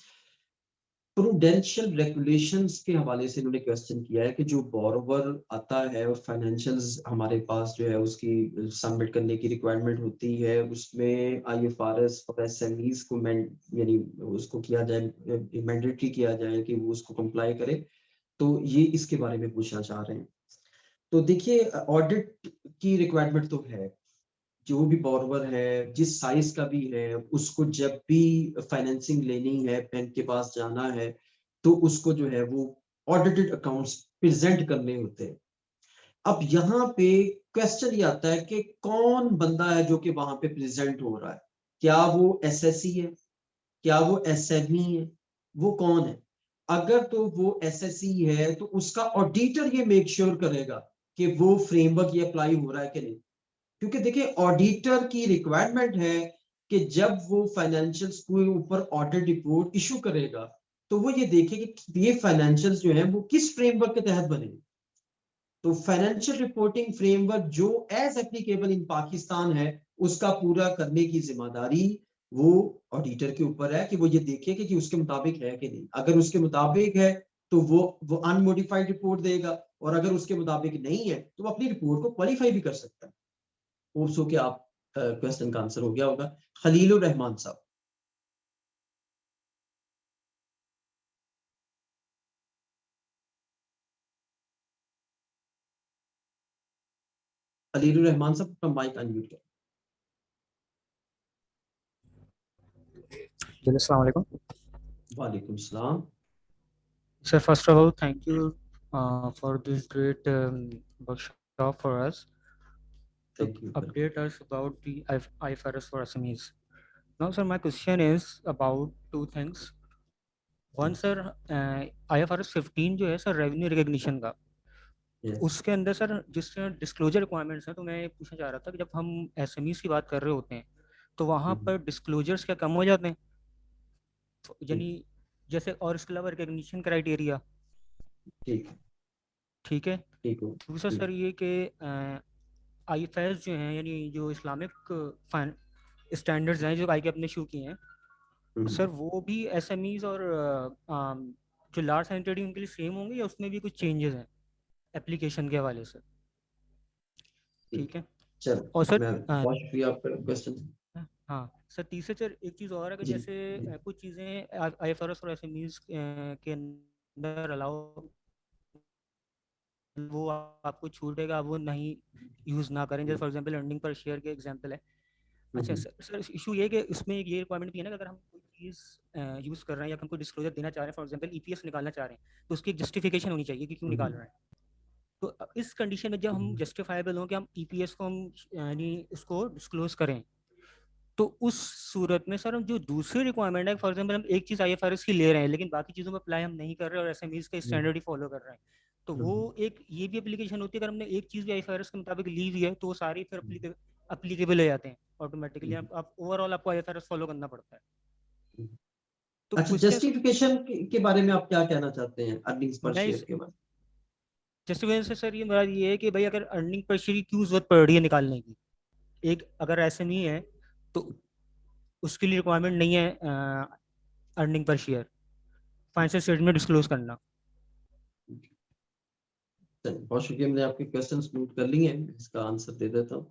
प्रूडेंशियल रेगुलेशंस के हवाले से इन्होंने क्वेश्चन किया है कि जो बोरोवर आता है और फाइनेंशियल्स हमारे पास जो है उसकी सबमिट करने की रिक्वायरमेंट होती है, उसमें IFRS और SMEs को यानी उसको किया जाए, मैंडेटरी किया जाए कि वो उसको कंप्लाई करे। तो ये इसके बारे में पूछना चाह रहे हैं। तो देखिए, ऑडिट की रिक्वायरमेंट तो है, जो भी बोरोवर है जिस साइज का भी है उसको जब भी फाइनेंसिंग लेनी है, बैंक के पास जाना है, तो उसको जो है वो ऑडिटेड अकाउंट्स प्रेजेंट करने होते हैं। अब यहाँ पे क्वेश्चन ये आता है कि कौन बंदा है जो कि वहां पे प्रेजेंट हो रहा है, क्या वो SSE है, क्या वो SME है, वो कौन है? अगर तो वो SSE है तो उसका ऑडिटर ये मेक श्योर करेगा कि वो फ्रेमवर्क ये अप्लाई हो रहा है कि नहीं। क्योंकि देखिए, ऑडिटर की रिक्वायरमेंट है कि जब वो फाइनेंशियल्स के ऊपर ऑडिट रिपोर्ट इशू करेगा तो वो ये देखे कि ये फाइनेंशियल्स जो है वो किस फ्रेमवर्क के तहत बने। तो फाइनेंशियल रिपोर्टिंग फ्रेमवर्क जो एज एप्लीकेबल इन पाकिस्तान है, उसका पूरा करने की जिम्मेदारी वो ऑडिटर के ऊपर है कि वो ये देखे कि उसके मुताबिक है कि नहीं। अगर उसके मुताबिक है तो वो अनमोडिफाइड रिपोर्ट देगा, और अगर उसके मुताबिक नहीं है तो वो अपनी रिपोर्ट को क्वालिफाई भी कर सकता है। होप सो कि आप क्वेश्चन का आंसर हो गया होगा। खलीलुर रहमान साहब। खलीलुर रहमान साहब, अपना माइक अनम्यूट करें। जी, अस्सलाम वालेकुम। वालेकुम सलाम। Sir, first of all, thank you for this great workshop for us to thank you. update us about the IFRS for SMEs. Now, sir, my question is about two things. One, sir, IFRS 15 जो है sir revenue recognition का, Yes. उसके अंदर sir जिस disclosure requirements हैं, तो मैं पूछना चाह रहा था कि जब हम SMEs की बात कर रहे होते हैं तो वहाँ पर डिस्क्लोजर्स क्या कम हो जाते हैं, यानी जैसे, और इसके अलावा रिकग्निशन क्राइटेरिया, ठीक ठीक है। ठीक हो। दूसरा सर ये कि IFRS जो हैं यानी जो इस्लामिक स्टैंडर्ड्स हैं जो ICAP ने इशू किए हैं, सर वो भी SMEs और जो लार्ज एंड ट्रेडिंग उनके लिए सेम होंगे या उसमें भी कुछ चेंजेस हैं एप्लीकेशन के हवाले से? ठीक है। चलो, और सर मैं बहुत शुक्रिया आपका क्वेश्चन। हाँ सर, तीसरे सर एक चीज़ और है कि जी, जैसे कुछ चीज़ें IFRS और SMEs के अंदर अलाउ, वो आपको छूटेगा, वो नहीं यूज़ ना करें, जैसे for example earning per share के एग्जांपल है। अच्छा सर इशू ये कि उसमें ये रिक्वायरमेंट भी है ना कि अगर हम कोई चीज़ यूज़ कर रहे हैं या हमको डिस्क्लोजर देना चाह रहे हैं, फॉर एग्जांपल EPS निकालना चाह रहे हैं, तो उसकी एक जस्टिफिकेशन होनी चाहिए कि क्यों निकाल रहे हैं। तो इस कंडीशन में जब हम जस्टिफाइबल हों कि हम EPS को हम यानी इसको डिस्क्लोज करें, तो उस सूरत में सर हम जो दूसरी रिक्वायरमेंट है, फॉर एग्जांपल हम एक चीज़ IFRS की ले रहे हैं लेकिन बाकी चीज़ों में अप्लाई हम नहीं कर रहे और SMEs का स्टैंडर्ड ही फॉलो कर रहे हैं, तो वो एक ये भी एप्लीकेशन होती है। अगर हमने एक चीज़ भी IFRS के मुताबिक ली हुई है तो वो सारी फिर अप्लीकेबल हो जाते हैं ऑटोमेटिकली। आप ओवरऑल आपको IFRS फॉलो करना पड़ता है। तो अच्छा, क्वेश्चन जस्टिफिकेशन के बारे में आप क्या कहना चाहते हैं अर्निंग्स पर मैं शेयर के बारे जस्टिफिकेशन से सर ये मेरा ये है कि भाई अगर अर्निंग पर शेयर की क्यों जरूरत पड़ रही है निकालने की, एक अगर SME है तो उसके लिए रिक्वायरमेंट नहीं है earning per share financial statement disclose करना। में? बहुत शुक्रिया, मैंने आपके क्वेश्चंस नोट कर लिए हैं, इसका आंसर दे देता हूँ।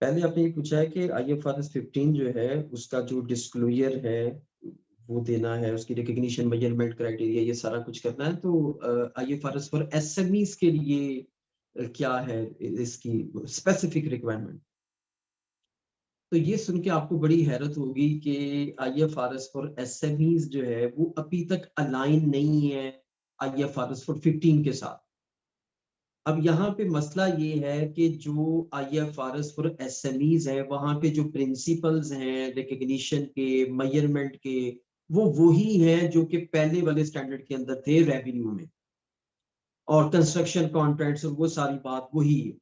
पहले आपने ये पूछा है कि IFRS 15 जो है उसका जो डिस्क्लोजर है वो देना है, उसकी रिकग्निशन, मेजरमेंट, क्राइटेरिया, ये सारा कुछ करना है। तो IFRS फॉर SMEs के लिए क्या है इसकी स्पेसिफिक रिक्वायरमेंट? तो ये सुन के आपको बड़ी हैरत होगी कि IFRS फॉर SMEs जो है वो अभी तक अलाइन नहीं है IFRS फॉर 15 के साथ। अब यहाँ पे मसला ये है कि जो IFRS फॉर SMEs है, वहां पे जो प्रिंसिपल्स हैं रिकग्निशन के, मेजरमेंट के, वो वही हैं जो कि पहले वाले स्टैंडर्ड के अंदर थे रेवेन्यू में, और कंस्ट्रक्शन कॉन्ट्रैक्ट्स और वो सारी बात वही है।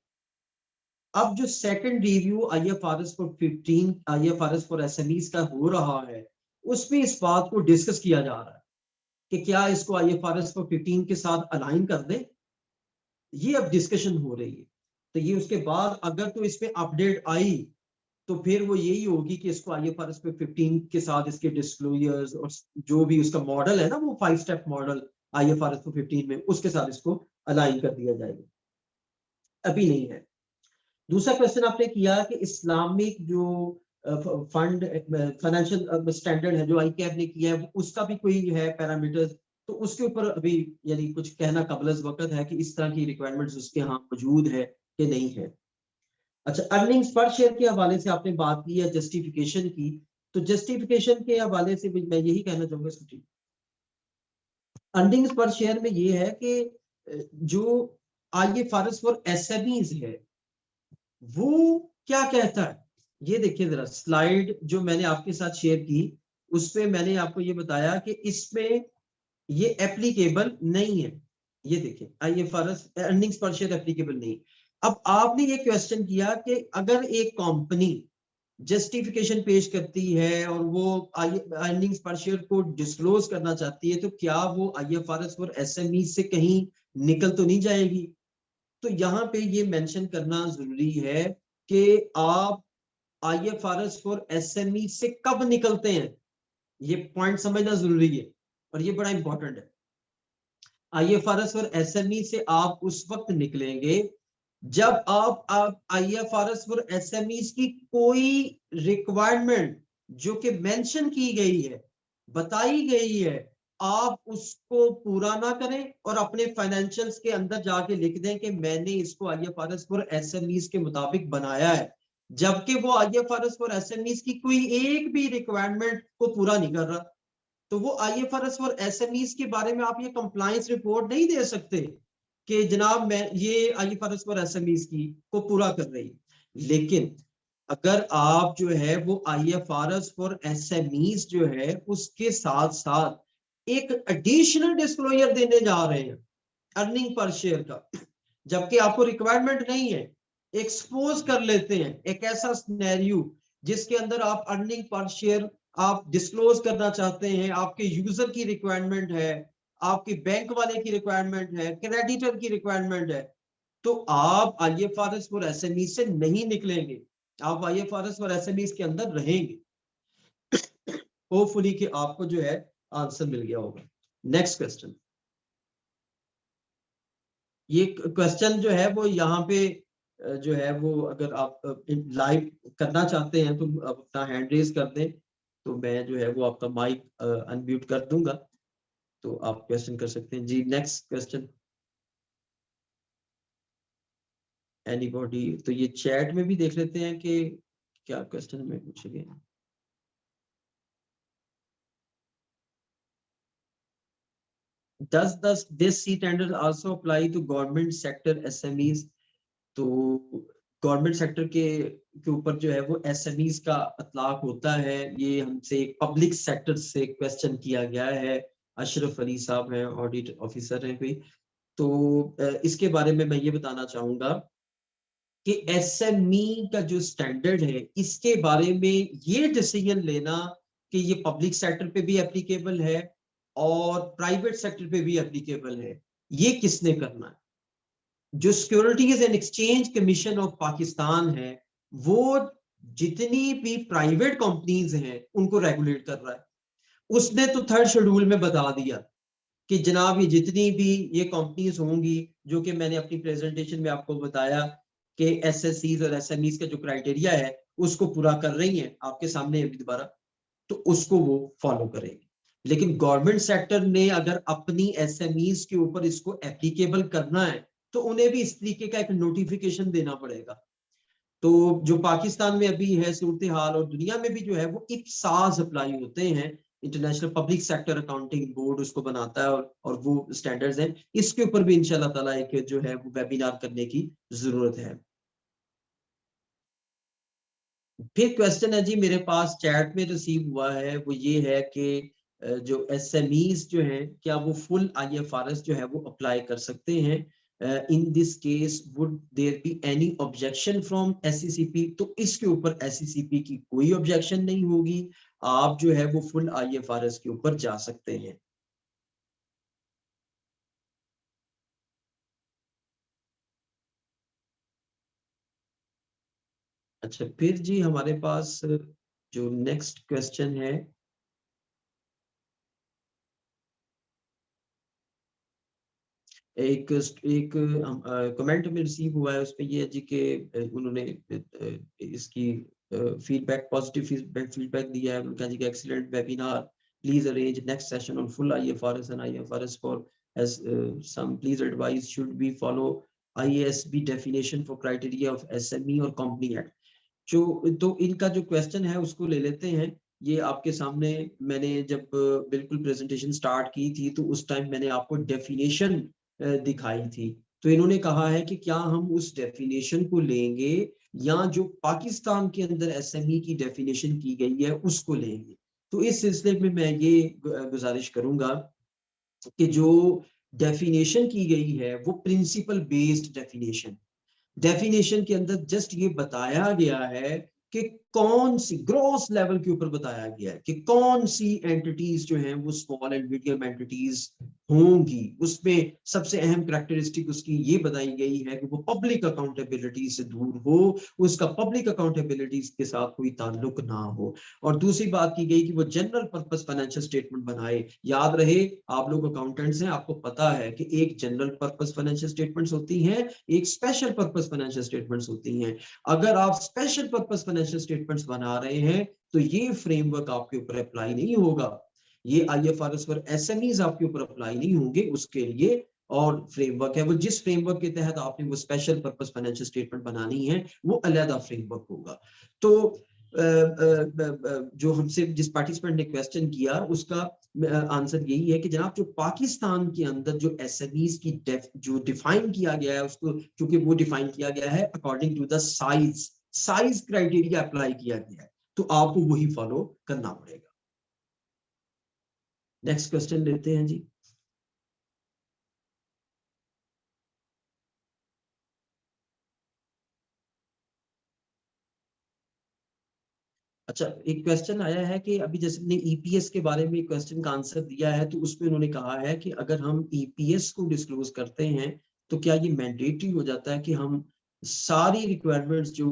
अब जो second review IFRS for 15, IFRS for SMEs का हो रहा है, उसमें इस बात को डिस्कस किया जा रहा है कि क्या इसको IFRS फॉर 15 के साथ अलाइन कर दें। ये अब डिस्कशन हो रही है। तो ये उसके बाद अगर तो इसमें अपडेट आई तो फिर वो यही होगी कि इसको IFRS पे 15 के साथ इसके डिस्क्लोजर्स और जो भी उसका मॉडल है ना, वो 5 स्टेप मॉडल IFRS पे 15 में, उसके साथ इसको अलाइन कर दिया जाएगा। अभी नहीं है। दूसरा क्वेश्चन आपने किया कि इस्लामिक जो फंड फाइनेंशियल स्टैंडर्ड है जो ICAP ने किया है, उसका भी कोई है पैरामीटर्स, तो उसके ऊपर अभी यानी कुछ कहना कबल वक्त है कि इस तरह की रिक्वायरमेंट्स उसके यहाँ मौजूद है कि नहीं है। अच्छा, अर्निंग्स पर शेयर के हवाले से आपने बात की है, जस्टिफिकेशन की, तो जस्टिफिकेशन के हवाले से भी मैं यही कहना चाहूंगा इसको। अर्निंग्स पर शेयर में ये है कि जो IFRS फॉर SMEs है वो क्या कहता है, ये देखिए जरा स्लाइड जो मैंने आपके साथ शेयर की, उसपे मैंने आपको ये बताया कि इसमें ये एप्लीकेबल नहीं है। ये देखिए IFRS अर्निंग्स पर शेयर एप्लीकेबल नहीं। अब आपने ये क्वेश्चन किया कि अगर एक कंपनी जस्टिफिकेशन पेश करती है और वो अर्निंग्स पर शेयर को डिस्क्लोज करना चाहती है, तो क्या वो IFRS फॉर SME से कहीं निकल तो नहीं जाएगी। तो यहाँ पे ये मेंशन करना जरूरी है कि आप IFRS फॉर SME से कब निकलते हैं, ये पॉइंट समझना जरूरी है और ये बड़ा इंपॉर्टेंट है। IFRS फॉर SME से आप उस वक्त निकलेंगे जब आप IFRS फॉर SMEs की कोई रिक्वायरमेंट जो कि मेंशन की गई है, बताई गई है, आप उसको पूरा ना करें और अपने फाइनेंशियल्स के अंदर जाके लिख दें कि मैंने इसको IFRS फॉर SMEs के मुताबिक बनाया है, जबकि वो IFRS फॉर SMEs की कोई एक भी रिक्वायरमेंट को पूरा नहीं कर रहा। तो वो IFRS फॉर SMEs के बारे में आप ये कंप्लायंस रिपोर्ट नहीं दे सकते कि जनाब मैं ये IFRS फॉर SMEs की को पूरा कर रही। लेकिन अगर आप जो है वो IFRS फॉर SMEs जो है उसके साथ साथ एक एडिशनल डिस्क्लोजर देने जा रहे हैं अर्निंग पर शेयर का, जबकि आपको रिक्वायरमेंट नहीं है, एक्सपोज कर लेते हैं एक ऐसा सिनेरियो जिसके अंदर आप अर्निंग पर शेयर आप डिस्क्लोज करना चाहते हैं, आपके यूजर की रिक्वायरमेंट है, आपके बैंक वाले की रिक्वायरमेंट है, क्रेडिटर की रिक्वायरमेंट है, तो आप IFRS फॉर SMEs से नहीं निकलेंगे, आप IFRS फॉर SMEs के अंदर रहेंगे। होपफुली कि आपको जो है आंसर मिल गया होगा। नेक्स्ट क्वेश्चन, ये क्वेश्चन जो है वो यहाँ पे जो है वो अगर आप लाइव करना चाहते हैं तो अपना हैंड रेज कर दें, तो मैं जो है वो आपका माइक अनम्यूट कर दूंगा, तो आप क्वेश्चन कर सकते हैं जी। नेक्स्ट क्वेश्चन एनीबॉडी, तो ये चैट में भी देख लेते हैं कि क्या क्वेश्चन में पूछे गए। Does this standard also apply to government sector SMEs? तो गवर्नमेंट सेक्टर के ऊपर जो है वो SMEs का इतलाक होता है। ये हमसे पब्लिक सेक्टर से क्वेश्चन किया गया है। अशरफ अली साहब हैं, ऑडिट ऑफिसर हैं कोई, तो इसके बारे में मैं ये बताना चाहूंगा कि SME का जो स्टैंडर्ड है इसके बारे में ये डिसीजन लेना कि ये पब्लिक सेक्टर पे भी एप्लीकेबल है और प्राइवेट सेक्टर पे भी एप्लीकेबल है, ये किसने करना है। जो securities and exchange commission of Pakistan है वो जितनी भी प्राइवेट कंपनीज हैं उनको रेगुलेट कर रहा है। उसने तो 3rd शेड्यूल में बता दिया कि जनाब ये जितनी भी ये कंपनीज होंगी जो कि मैंने अपनी प्रेजेंटेशन में आपको बताया कि SSCs और SMEs का जो क्राइटेरिया है उसको पूरा कर रही हैं, आपके सामने अभी दोबारा, तो उसको वो फॉलो करेंगे। लेकिन गवर्नमेंट सेक्टर ने अगर अपनी SMEs के ऊपर इसको एप्लीकेबल करना है तो उन्हें भी इस तरीके का एक नोटिफिकेशन देना पड़ेगा। तो जो पाकिस्तान में अभी है सूरत हाल और दुनिया में भी जो है वो इप्सास अप्लाई होते हैं international public sector accounting board उसको बनाता है और वो स्टैंडर्ड्स हैं, इसके ऊपर भी इंशाल्लाह ताला एक जो है वो वेबिनार करने की जरूरत है। फिर क्वेश्चन है जी मेरे पास चैट में रिसीव हुआ है, वो ये है कि जो एसएमईज जो हैं क्या वो फुल आईएफआरएस जो है वो अप्लाई कर सकते हैं? In this case would there be any objection from SECP? तो इसके ऊपर एससीसीपी की कोई ऑब्जेक्शन नहीं होगी, आप जो है वो फुल आईएफआरएस के ऊपर जा सकते हैं। अच्छा, फिर जी हमारे पास जो नेक्स्ट क्वेश्चन है, एक कमेंट में रिसीव हुआ है, उसपे ये है जी कि उन्होंने इसकी फीडबैक, पॉजिटिव फीडबैक दिया है। उन्होंने कहा जी कि excellent webinar, please arrange next session on full IFRS and IFRS for as some please advise should we follow IASB definition for criteria of SME और Company Act? जो तो इनका जो क्वेश्चन है उसको ले लेते हैं। ये आपके सामने मैंने जब बिल्कुल प्रेजेंटेशन स्टार्ट की थी तो उस टाइम मैंने आपको डेफिनेशन दिखाई थी। तो इन्होंने कहा है कि क्या हम उस डेफिनेशन को लेंगे या जो पाकिस्तान के अंदर एसएमई की डेफिनेशन की गई है उसको लेंगे। तो इस सिलसिले में मैं ये गुजारिश करूंगा कि जो डेफिनेशन की गई है वो प्रिंसिपल बेस्ड डेफिनेशन के अंदर जस्ट ये बताया गया है कि कौन सी ग्रॉस लेवल के ऊपर बताया गया है कि कौन सी एंटिटीज जो हैं वो स्मॉल एंड मीडियम एंटिटीज होंगी। उसमें सबसे अहम कैरेक्टरिस्टिक उसकी ये बताई गई है कि वो पब्लिक अकाउंटेबिलिटी से दूर हो, उसका पब्लिक अकाउंटेबिलिटी के साथ कोई ताल्लुक ना हो। और दूसरी बात की गई कि वो जनरल पर्पस फाइनेंशियल स्टेटमेंट बनाए। याद रहे आप लोग अकाउंटेंट्स हैं, आपको पता है कि एक जनरल पर्पस फाइनेंशियल स्टेटमेंट्स होती हैं, एक स्पेशल पर्पस फाइनेंशियल स्टेटमेंट्स होती हैं। अगर आप स्पेशल पर्पस फाइनेंशियल स्टेटमेंट्स बना रहे हैं तो ये फ्रेमवर्क आपके ऊपर अप्लाई नहीं होगा, ये आईएफआरएस पर एसएमईज आपके ऊपर अप्लाई नहीं होंगे। उसके लिए और फ्रेमवर्क है, वो जिस फ्रेमवर्क के तहत आपने वो स्पेशल पर्पस फाइनेंशियल स्टेटमेंट बनानी है वो अलग फ्रेमवर्क होगा। तो जो हमसे जिस पार्टिसिपेंट ने क्वेश्चन किया उसका आंसर यही है कि जनाब जो पाकिस्तान के अंदर जो एसएमईज की जो डिफाइन किया गया है उसको, क्योंकि वो डिफाइन किया गया है according to the size criteria apply किया गया है, तो आपको वही फॉलो करना पड़ेगा। नेक्स्ट क्वेश्चन लेते हैं जी। अच्छा, एक क्वेश्चन आया है कि अभी जैसे हमने ईपीएस के बारे में क्वेश्चन का आंसर दिया है, तो उसमें उन्होंने कहा है कि अगर हम ईपीएस को डिस्क्लोज करते हैं तो क्या ये मैंडेटरी हो जाता है कि हम सारी रिक्वायरमेंट्स जो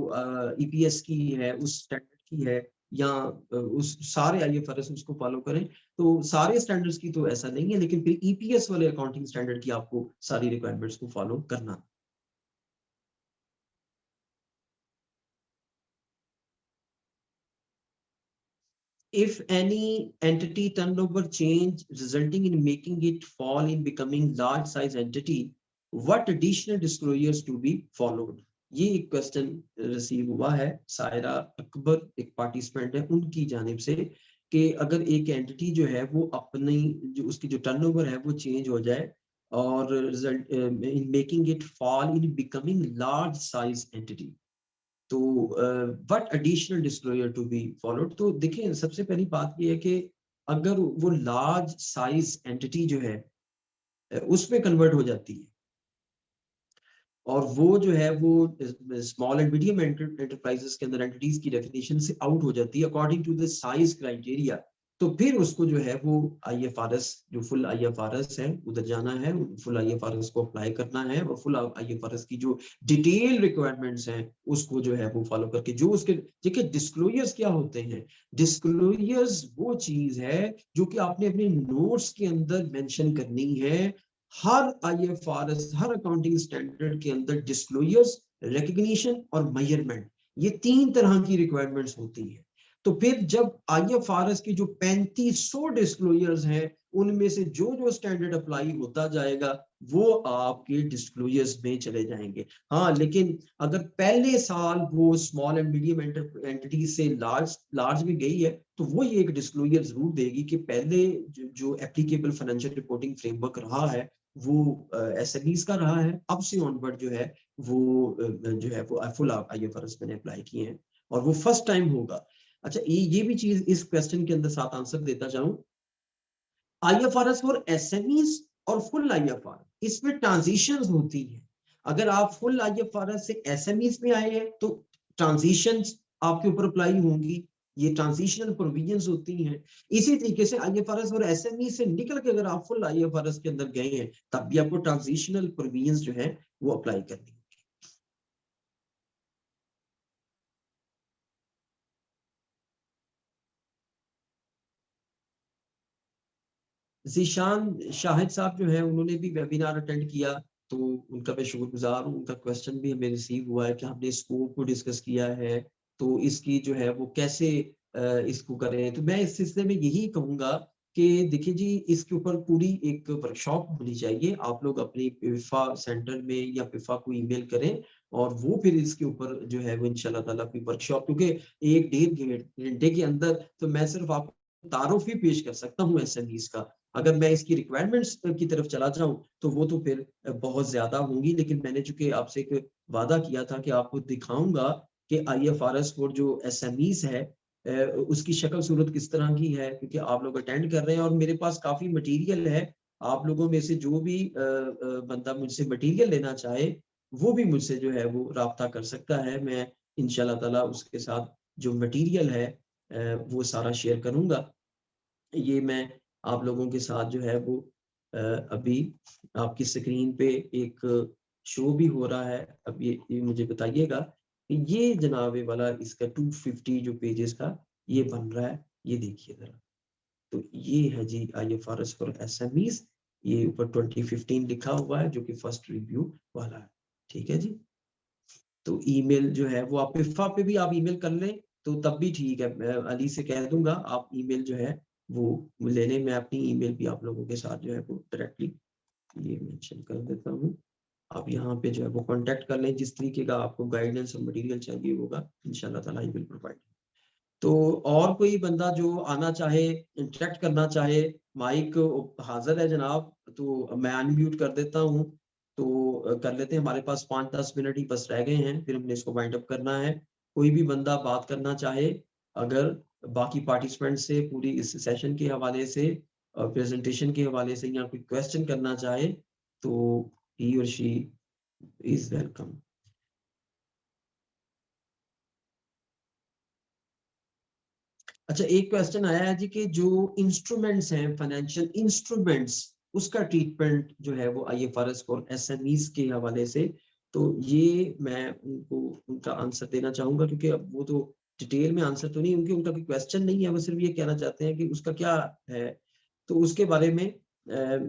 ईपीएस की है उस स्टैंडर्ड की है या उस सारे आईएफआरएस उसको फॉलो करें? तो सारे स्टैंडर्ड्स की तो ऐसा नहीं है, लेकिन फिर ईपीएस वाले अकाउंटिंग स्टैंडर्ड की आपको सारी रिक्वायरमेंट्स को फॉलो करना। If any entity turnover change resulting in making it fall in becoming large size entity, what additional disclosures to be followed? ये एक क्वेश्चन रिसीव हुआ है सायरा अकबर, एक पार्टिसिपेंट है, उनकी जानिब से कि अगर एक एंटिटी जो है वो अपनी जो उसकी जो टर्नओवर है वो चेंज हो जाए और result in making it fall in becoming large size entity, तो what additional disclosure to be followed? तो देखिए सबसे पहली बात ये है कि अगर वो लार्ज साइज एंटिटी जो है उसमें कन्वर्ट हो जाती है और वो जो है वो स्मॉल एंड मीडियम एंटरप्राइजेस के अंदर एंटिटीज की डेफिनेशन से आउट हो जाती है according to the size criteria, तो फिर उसको जो है वो आईएफआरएस जो फुल आईएफआरएस है उधर जाना है, फुल आईएफआरएस को अप्लाई करना है और फुल आईएफआरएस की जो डिटेल रिक्वायरमेंट्स हैं उसको जो है वो फॉलो करके जो उसके देखिए डिस्क्लोजर्स क्या होते हैं। डिस्क्लोजर्स वो चीज है जो कि आपने अपने नोट्स के अंदर मेंशन करनी है। हर आईएफआरएस हर अकाउंटिंग स्टैंडर्ड के अंदर डिस्क्लोजर्स, रिकॉग्निशन और मेजरमेंट, ये तीन तरह की रिक्वायरमेंट्स होती हैं। तो फिर जब IFRS की जो 3500 डिस्क्लोजर्स हैं उनमें से जो जो स्टैंडर्ड अप्लाई होता जाएगा वो आपके डिस्क्लोजर्स में चले जाएंगे। हाँ, लेकिन अगर पहले साल वो स्मॉल एंड मीडियम एंटिटीज से लार्ज में गई है तो वो ये एक डिस्क्लोजर जरूर देगी कि पहले जो एप्लीकेबल फाइनेंशियल रिपोर्टिंग फ्रेमवर्क रहा है वो SMEs का रहा है, अब से ऑनवर्ड जो है वो फुल IFRS मैंने अप्लाई किए हैं और वो फर्स्ट टाइम होगा। अच्छा, ये भी चीज इस क्वेश्चन के अंदर साथ आंसर देता जाऊं, IFRS फॉर SMEs और फुल IFRS इसमें ट्रांजिशंस होती हैं। अगर आप फुल IFRS से SMEs में आए हैं तो ट्रांजिशंस आपके ऊपर अप्लाई होंगी, ये ट्रांजिशनल प्रोविजंस होती हैं। इसी तरीके से IFRS और SME से निकल के अगर आप फुल IFRS के अंदर गए हैं तब भी आपको ट्रांजिशनल प्रोविजंस जो है वो अप्लाई करनी। ज़ीशान शाहिद साहब जो है उन्होंने भी वेबिनार अटेंड किया तो उनका मैं शुक्रगुजार हूँ। उनका क्वेश्चन भी हमें रिसीव हुआ है कि हमने स्कोप को डिस्कस किया है तो इसकी जो है वो कैसे इसको करें। तो मैं इस सिलसिले में यही कहूँगा कि देखिए जी, इसके ऊपर पूरी एक वर्कशॉप होनी चाहिए। आप लोग अपनी पिफा सेंटर में या पिफा को ईमेल करें और वो फिर इसके ऊपर जो है वो इंशाल्लाह ताला कोई वर्कशॉप, क्योंकि 1-1.5 घंटे के अंदर तो मैं सिर्फ आपको तारुफ ही पेश कर सकता हूँ SMEs का। अगर मैं इसकी रिक्वायरमेंट्स की तरफ चला जाऊं तो वो तो फिर बहुत ज्यादा होंगी, लेकिन मैंने चूंकि आपसे एक वादा किया था कि आपको दिखाऊंगा कि IFRS फॉर जो SMEs है उसकी शक्ल सूरत किस तरह की है, क्योंकि आप लोग अटेंड कर रहे हैं और मेरे पास काफी मटेरियल है। आप लोगों में से जो भी बंदा मुझसे मटेरियल लेना चाहे वो भी मुझसे जो है वो राब्ता कर सकता है। मैं इंशाल्लाह ताला उसके साथ जो मटेरियल है वो सारा शेयर करूंगा। ये मैं आप लोगों के साथ जो है वो अभी आपकी स्क्रीन पे एक शो भी हो रहा है। अब ये मुझे बताइएगा कि ये जनाबे वाला इसका 250 जो पेजेस का ये बन रहा है, ये देखिए जरा। तो ये है जी IFRS फॉर SMEs, ये ऊपर 2015 लिखा हुआ है जो कि फर्स्ट रिव्यू वाला है। ठीक है जी, तो ईमेल जो है वो आप इफ़ा पे भी आप ईमेल कर लें तो तब भी ठीक है। मैं अली से कह दूंगा आप ईमेल जो है वो लेने में, अपनी ईमेल भी आप लोगों के साथ जो है वो डायरेक्टली ये मेंशन कर देता हूँ। आप यहाँ पे जो है वो कांटेक्ट कर लें, जिस तरीके का आपको गाइडेंस और मटेरियल चाहिए होगा इंशाल्लाह ताला आई विल प्रोवाइड। तो और कोई बंदा जो आना चाहे, इंटरेक्ट करना चाहे, माइक हाजिर है जनाब, तो मैं अनम्यूट कर देता हूँ। तो कर लेते हैं, हमारे पास 5-10 मिनट ही बस रह गए हैं, फिर हमने इसको वाइंड अप करना है। कोई भी बंदा बात करना चाहे अगर बाकी पार्टिसिपेंट से पूरी इस सेशन के हवाले से और प्रेजेंटेशन के हवाले से या कोई क्वेश्चन करना चाहे तो ही और शी इज वेलकम। अच्छा, एक क्वेश्चन आया है जी कि जो इंस्ट्रूमेंट्स हैं, फाइनेंशियल इंस्ट्रूमेंट्स, उसका ट्रीटमेंट जो है वो IFRS और SMEs के हवाले से, तो ये मैं उनको उनका आंसर देना चाहूंगा, क्योंकि अब वो तो डिटेल में आंसर तो नहीं, उनका कोई क्वेश्चन नहीं है, वो सिर्फ ये कहना चाहते हैं कि उसका क्या है। तो उसके बारे में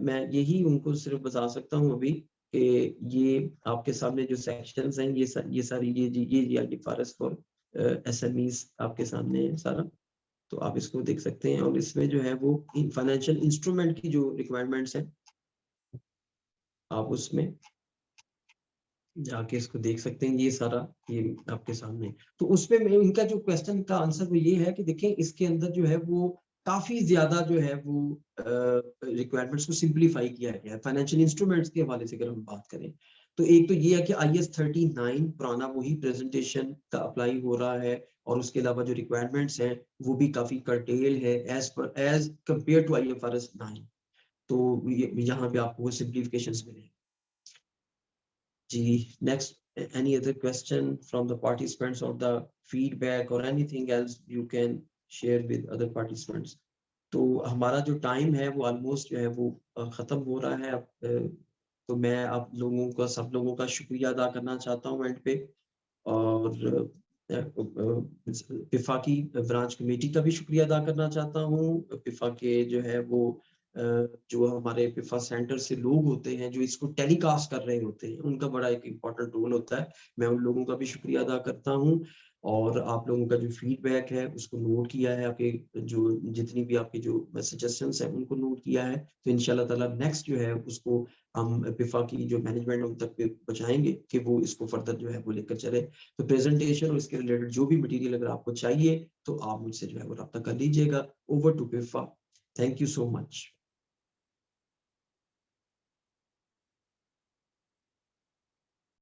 मैं यही उनको सिर्फ बता सकता हूँ अभी कि ये आपके सामने जो सेक्शंस हैं ये सारी ये IFRS और SMEs आपके सामने है सारा, तो आप इसको देख सकते हैं। और इसमें जो है वो फाइनेंशियल इंस्ट्रूमेंट की जो रिक्वायरमेंट्स हैं आप उसमें जाके इसको देख सकते हैं, ये सारा ये आपके सामने। तो उसमें मैं इनका जो क्वेश्चन का आंसर वो ये है कि देखें इसके अंदर जो है वो काफी ज्यादा जो है वो रिक्वायरमेंट्स को सिंप्लीफाई किया गया है फाइनेंशियल इंस्ट्रूमेंट्स के हवाले से अगर हम बात करें। तो एक तो ये है कि IAS 39 पुराना वही प्रेजेंटेशन का अप्लाई हो रहा है, और उसके अलावा जो रिक्वायरमेंट्स हैं वो भी काफी कर्टेल है एज कंपेयर टू IFRS 9। तो यहाँ पे आपको वो सिंप्लीफिकेशंस मिले जी। Next, any other question from the participants or the feedback or anything else you can share with other participants? तो हमारा जो टाइम है वो ऑलमोस्ट जो है वो खत्म हो रहा है अब। तो मैं आप लोगों का, सब लोगों का शुक्रिया अदा करना चाहता हूँ एंड पे, और पिफा की ब्रांच कमेटी का भी शुक्रिया अदा करना चाहता हूँ। पिफा के जो है वो जो हमारे पिफा सेंटर से लोग होते हैं जो इसको टेलीकास्ट कर रहे होते हैं, उनका बड़ा एक इम्पोर्टेंट रोल होता है, मैं उन लोगों का भी शुक्रिया अदा करता हूँ। और आप लोगों का जो फीडबैक है उसको नोट किया है, आपके जो जितनी भी आपके जो सजेशंस हैं उनको नोट किया है। तो इंशाल्लाह ताला नेक्स्ट जो है उसको हम पिफा की जो मैनेजमेंट उन तक पहुंचाएंगे कि वो इसको फर्दर जो है वो लेकर चले। तो प्रेजेंटेशन और इसके रिलेटेड जो भी मटेरियल अगर आपको चाहिए तो आप मुझसे जो है वो रब्ता कर लीजिएगा। Over to PIFA. Thank you so much.